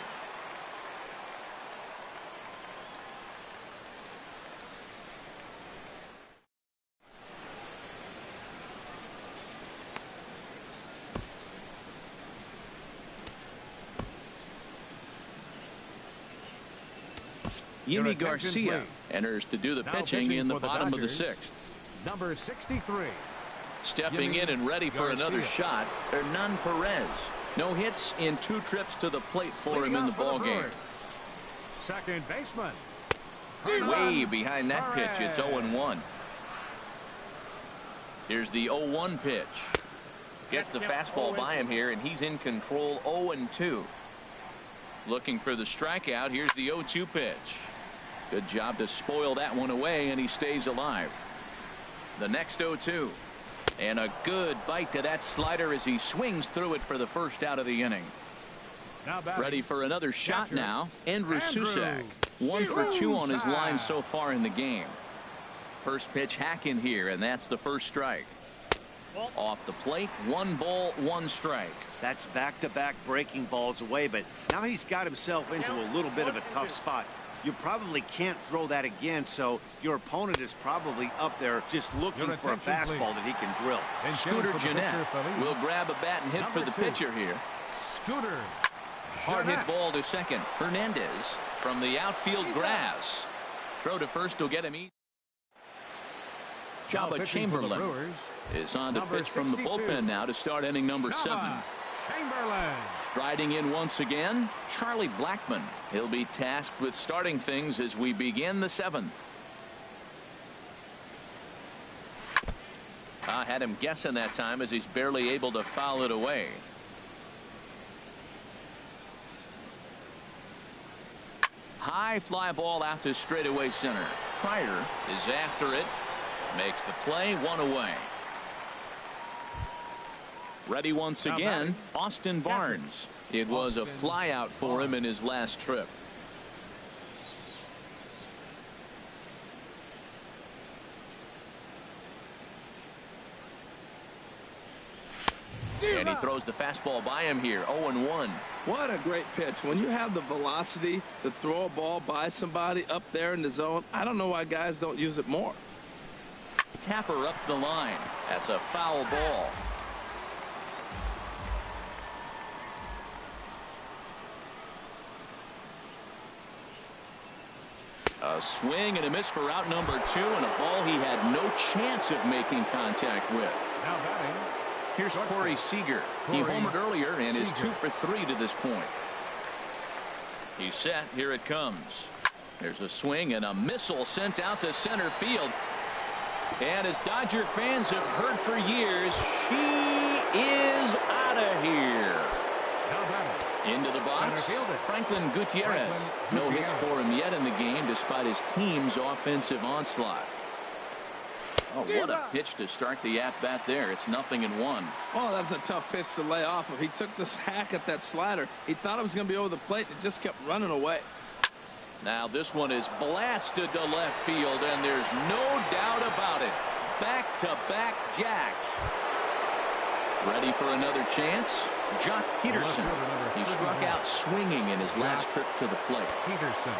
Yimi Garcia enters to do the pitching in the bottom of the 6th.
Number 63.
Stepping in and ready for another shot, Hernan Perez. No hits in 2 trips to the plate for him in the ball game.
Second baseman.
Way behind that pitch. It's 0-1. Here's the 0-1 pitch. Gets the fastball by him here, and he's in control. 0-2. Looking for the strikeout. Here's the 0-2 pitch. Good job to spoil that one away, and he stays alive. The next 0-2. And a good bite to that slider as he swings through it for the first out of the inning. Ready for another shot now. Andrew Susac. 1 for 2 on his line so far in the game. First pitch hack in here, and that's the first strike. Off the plate, 1 ball, 1 strike.
That's back-to-back breaking balls away, but now he's got himself into a little bit of a tough spot. You probably can't throw that again, so your opponent is probably up there just looking for a fastball that he can drill.
Scooter Gennett will grab a bat and hit for the pitcher here.
Scooter.
Hard hit ball to second. Hernandez from the outfield grass. Throw to first will get him easy. Jabba Chamberlain is on to pitch from the bullpen now to start inning number 7.
Chamberlain.
Striding in once again, Charlie Blackmon. He'll be tasked with starting things as we begin the 7th. I had him guessing that time as he's barely able to foul it away. High fly ball out to straightaway center. Pryor is after it. Makes the play, 1 away. Ready once again, Austin Barnes. It was a flyout for him in his last trip. And he throws the fastball by him here, 0-1.
What a great pitch. When you have the velocity to throw a ball by somebody up there in the zone, I don't know why guys don't use it more.
Tapper up the line. That's a foul ball. A swing and a miss for out number 2, and a ball he had no chance of making contact with.
Now batting.
Here's Corey Seager. He homered earlier and is 2 for 3 to this point. He's set. Here it comes. There's a swing and a missile sent out to center field. And as Dodger fans have heard for years, she is out of here.
Now batting.
Into the box, Franklin Gutierrez. No hits for him yet in the game despite his team's offensive onslaught. Oh, what a pitch to start the at-bat there. It's 0-1.
Oh, that was a tough pitch to lay off of. He took this hack at that slider. He thought it was going to be over the plate. It just kept running away.
Now this one is blasted to left field, and there's no doubt about it. Back-to-back jacks. Ready for another chance? Jock Peterson. He struck out swinging in his last trip to the plate.
Peterson.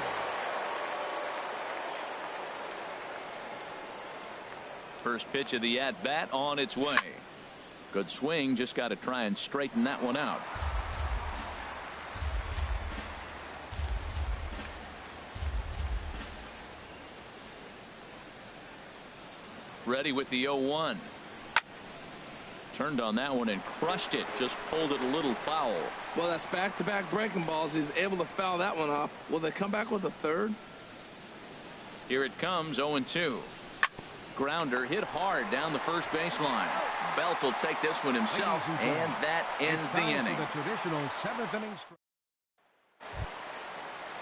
First pitch of the at-bat on its way. Good swing, just got to try and straighten that one out. Ready with the 0-1. Turned on that one and crushed it. Just pulled it a little foul.
Well, that's back-to-back breaking balls. He's able to foul that one off. Will they come back with a third?
Here it comes, 0-2. Grounder hit hard down the first baseline. Belt will take this one himself, and that ends the inning.
The traditional 7th inning.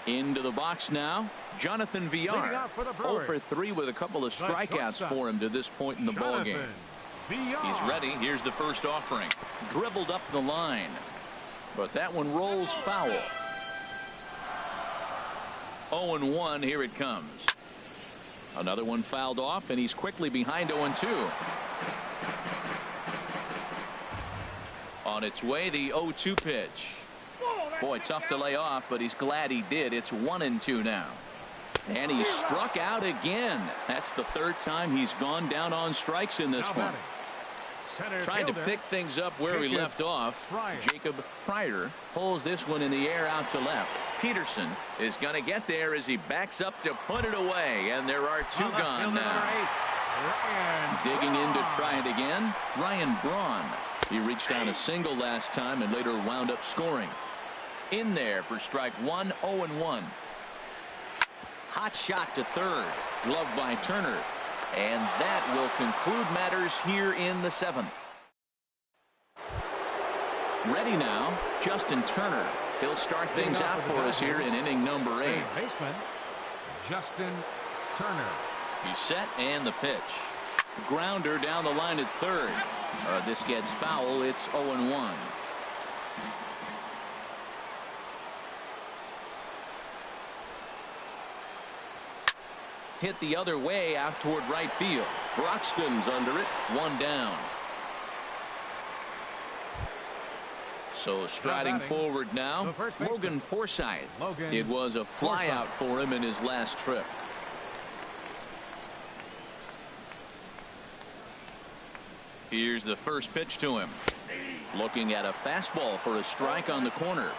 Into the box now, Jonathan Villar. 0 for 3 with a couple of strikeouts for him to this point in the ballgame. He's ready. Here's the first offering. Dribbled up the line, but that one rolls foul. 0-1. Here it comes. Another one fouled off, and he's quickly behind 0-2. On its way, the 0-2 pitch. Boy, tough to lay off, but he's glad he did. It's 1-2 now. And he struck out again. That's the 3rd time he's gone down on strikes in this one. Trying to pick things up where he left off. Jacob Pryor pulls this one in the air out to left. Peterson is going to get there as he backs up to put it away, and there are 2 gone now. Digging in to try it again, Ryan Braun. He reached down a single last time and later wound up scoring. In there for strike 1, 0-1. Hot shot to third, gloved by Turner. And that will conclude matters here in the 7th. Ready now, Justin Turner. He'll start things out for us here in inning number 8.
Baseman Justin Turner.
He's set, and the pitch. Grounder down the line at third. This gets foul. It's 0-1. Hit the other way out toward right field. Broxton's under it. 1 down. So striding forward now, Logan Forsythe. It was a flyout for him in his last trip. Here's the first pitch to him. Looking at a fastball for a strike on the corner.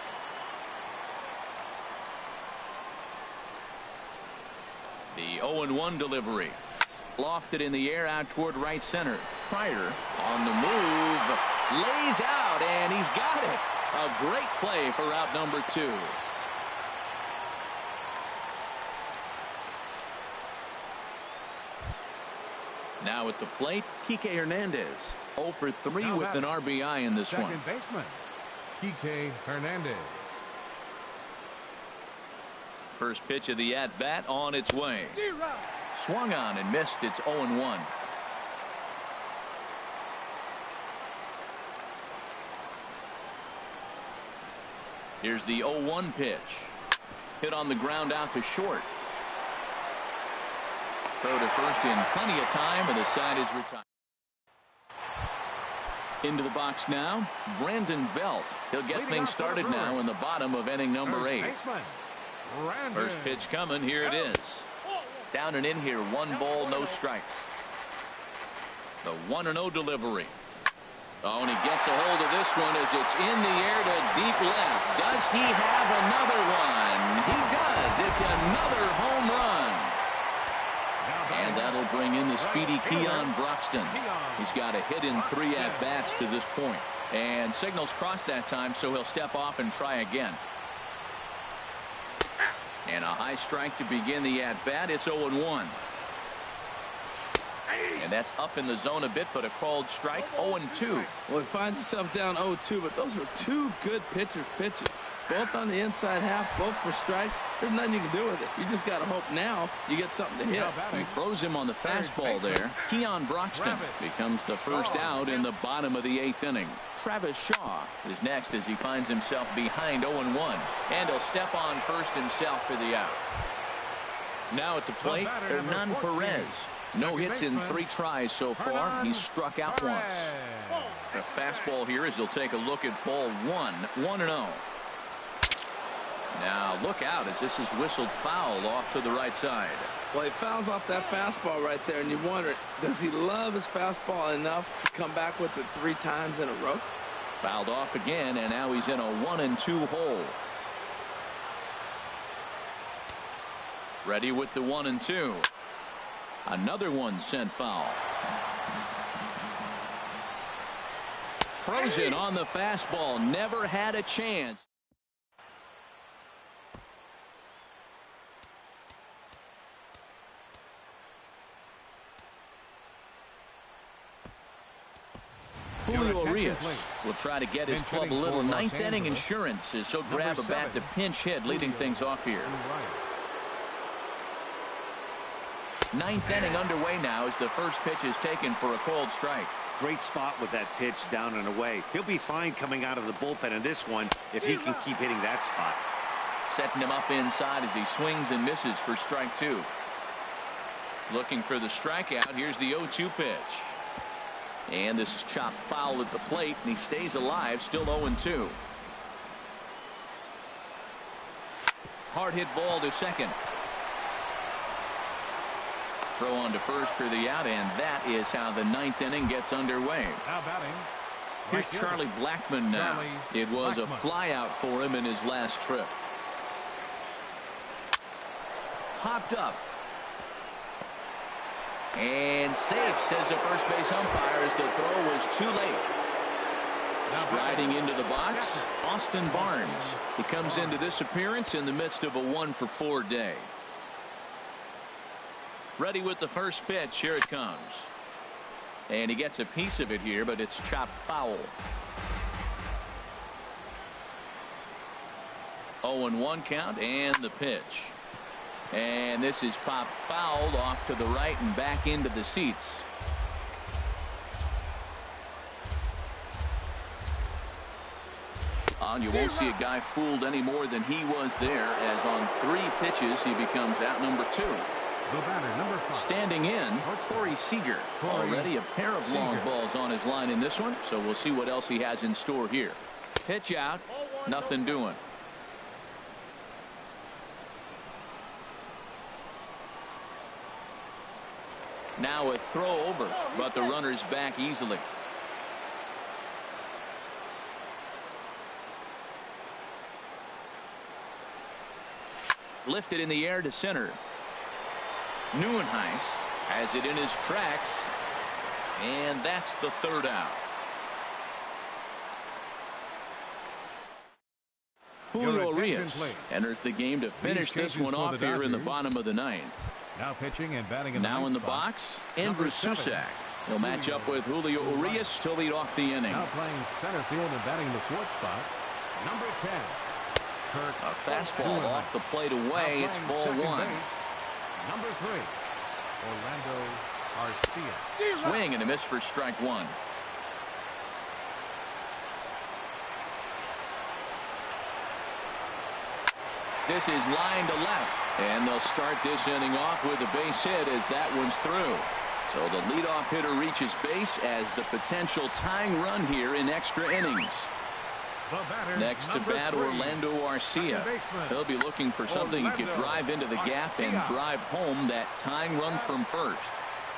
The 0-1 delivery. Lofted in the air out toward right center. Pryor on the move. Lays out, and he's got it. A great play for route number 2. Now at the plate, Kike Hernandez. 0 for 3 with an RBI in this one.
Second baseman, Kike Hernandez.
First pitch of the at-bat on its way. Swung on and missed. It's 0-1. Here's the 0-1 pitch. Hit on the ground out to short. Throw to first in plenty of time, and the side is retired. Into the box now, Brandon Belt. He'll get things started now in the bottom of inning number 8. First pitch coming. Here it is. Down and in here. 1 ball, no strikes. The 1-0 delivery. Oh, and he gets a hold of this one as it's in the air to deep left. Does he have another one? He does. It's another home run. And that'll bring in the speedy Keon Broxton. He's got a hit in 3 at-bats to this point. And signals crossed that time, so he'll step off and try again. And a high strike to begin the at-bat. It's 0-1. And that's up in the zone a bit, but a called strike. 0-2.
Well, he finds himself down 0-2, but those are 2 good pitchers' pitches. Both on the inside half, both for strikes. There's nothing you can do with it. You just got to hope now you get something to hit.
He throws him on the fastball there. Keon Broxton becomes the first out in the bottom of the 8th inning. Travis Shaw is next as he finds himself behind 0-1. And he'll step on first himself for the out. Now at the plate, Hernan Perez. No hits in 3 tries so far. He's struck out once. The fastball here as he'll take a look at ball 1. 1-0. Now look out as this is whistled foul off to the right side.
Well, he fouls off that fastball right there, and you wonder, does he love his fastball enough to come back with it 3 times in a row?
Fouled off again, and now he's in a 1-2 hole. Ready with the 1-2. Another one sent foul. Frozen on the fastball. Never had a chance. Julio Urias will try to get his club a little 9th inning insurance as he'll grab a bat to pinch hit, leading things off here. 9th inning underway now as the first pitch is taken for a called strike.
Great spot with that pitch down and away. He'll be fine coming out of the bullpen in this one if he can keep hitting that spot.
Setting him up inside as he swings and misses for strike 2. Looking for the strikeout. Here's the 0-2 pitch. And this is chopped foul at the plate, and he stays alive, still 0-2. Hard hit ball to second. Throw on to first for the out, and that is how the 9th inning gets underway.
Now batting.
Here's Charlie Blackmon now. It was a flyout for him in his last trip. Hopped up. And safe, says the first base umpire, as the throw was too late. Striding into the box, Austin Barnes. He comes into this appearance in the midst of a 1-for-4 day. Ready with the first pitch. Here it comes. And he gets a piece of it here, but it's chopped foul. 0-1 count, and the pitch. And this is popped fouled off to the right and back into the seats. You won't see a guy fooled any more than he was there, as on 3 pitches he becomes out number 2. Standing in, Corey Seager. Already a pair of long balls on his line in this one, so we'll see what else he has in store here. Pitch out, nothing doing. Now a throw over, but the runner's back easily. Lifted in the air to center. Neuenhuis Has it in his tracks. And that's the third out. Julio Urias enters the game to finish this one off here in the bottom of the ninth.
Now pitching and batting in
the box, Andrew Susac. He'll match up with Julio Urias to lead off the inning.
Now playing center field and batting in the fourth spot, number 10.
A fastball off the plate away. It's ball one.
Number 3, Orlando Arcia.
Swing and a miss for strike one. This is line to left, and they'll start this inning off with a base hit as that one's through. So the leadoff hitter reaches base as the potential tying run here in extra innings. Next to bat, Orlando Arcia. He'll be looking for something he could drive into the gap and drive home that tying run from first.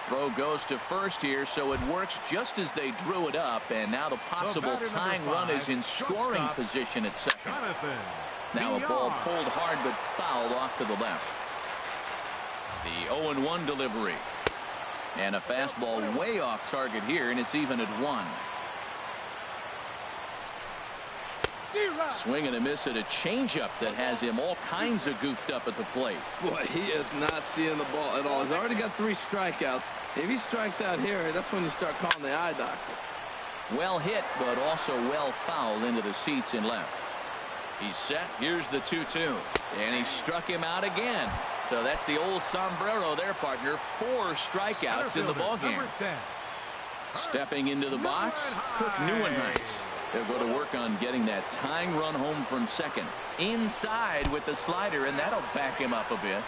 Throw goes to first here, so it works just as they drew it up, and now the possible tying run is in scoring position at second. Now a ball pulled hard but fouled off to the left. The 0-1 delivery. And a fastball way off target here, and it's even at 1. Swing and a miss at a changeup that has him all kinds of goofed up at the plate.
Boy, he is not seeing the ball at all. He's already got 3 strikeouts. If he strikes out here, that's when you start calling the eye doctor.
Well hit, but also well fouled into the seats in left. He's set. Here's the 2-2. And he struck him out again. So that's the old sombrero there, partner. 4 strikeouts in the ballgame. Stepping into the box, Kirk Neuenhuis. They'll go to work on getting that tying run home from second. Inside with the slider, and that'll back him up a bit.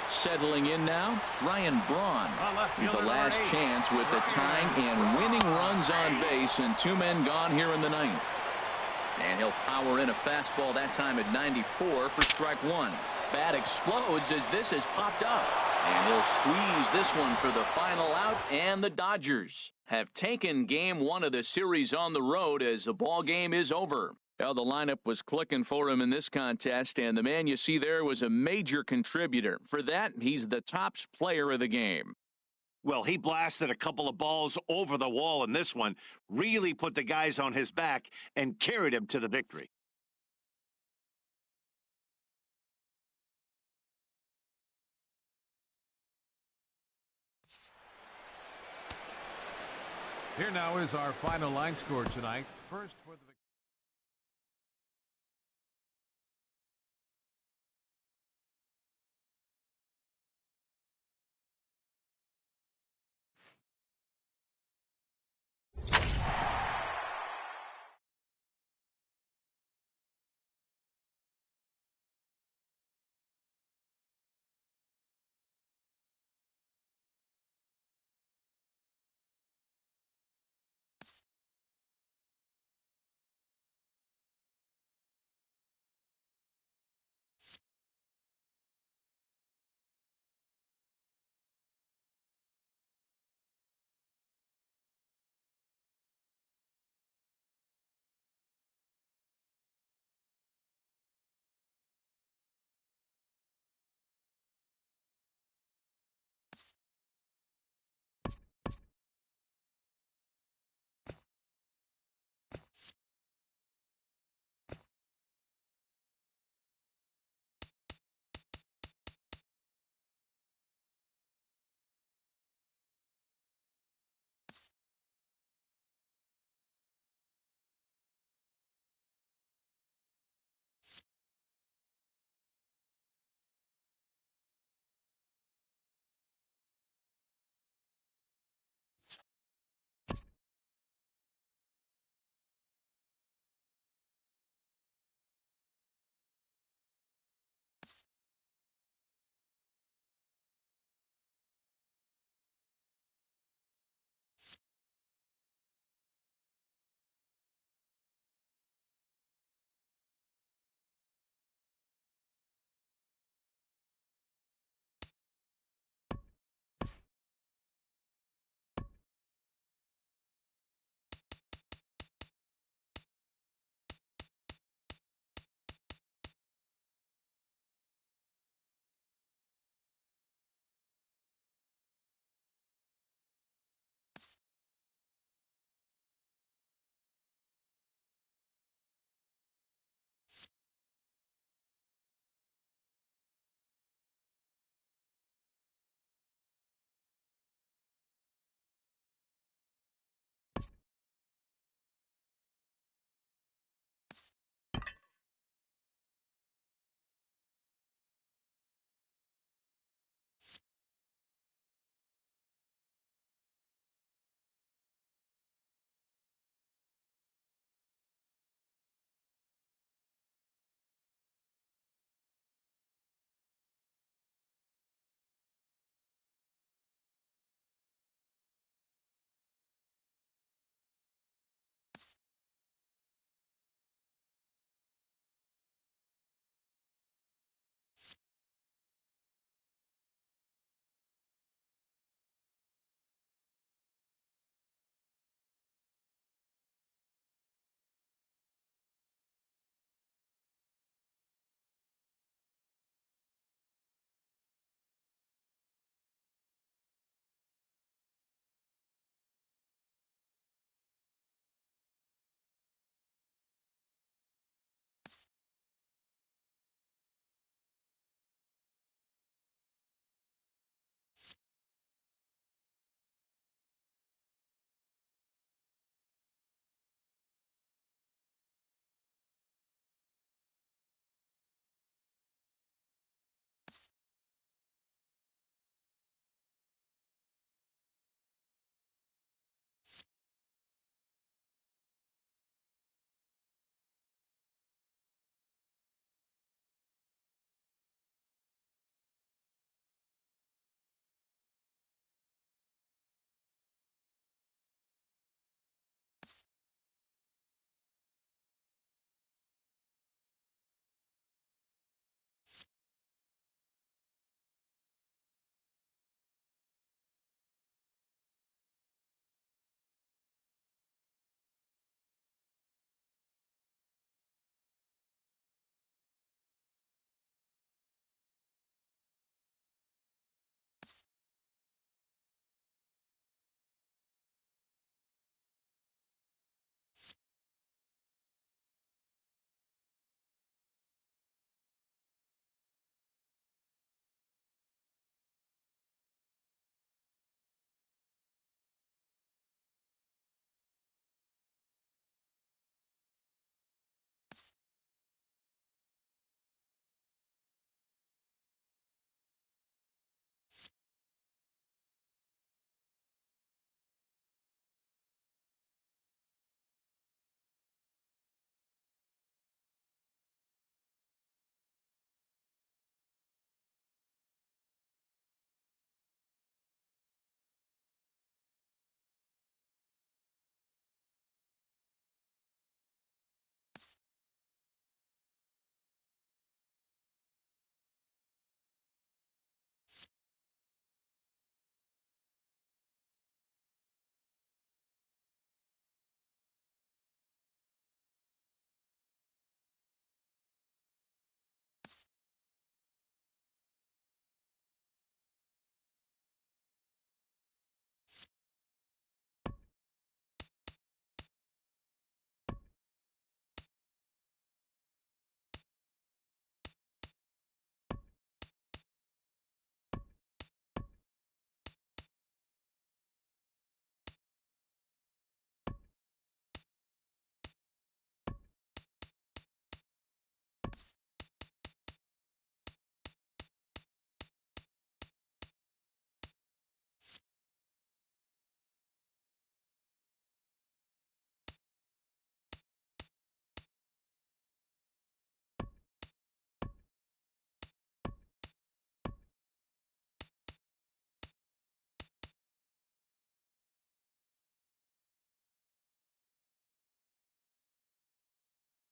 Settling in now, Ryan Braun. He's the last chance with the tying and winning runs on base, and 2 men gone here in the ninth. And he'll power in a fastball that time at 94 for strike one. Bat explodes as this has popped up. And he'll squeeze this one for the final out, and the Dodgers have taken game 1 of the series on the road as the ball game is over. Well, the lineup was clicking for him in this contest, and the man you see there was a major contributor. For that, he's the top player of the game.
Well, he blasted a couple of balls over the wall in this one, really put the guys on his back and carried him to the victory.
Here now is our final line score tonight. First for the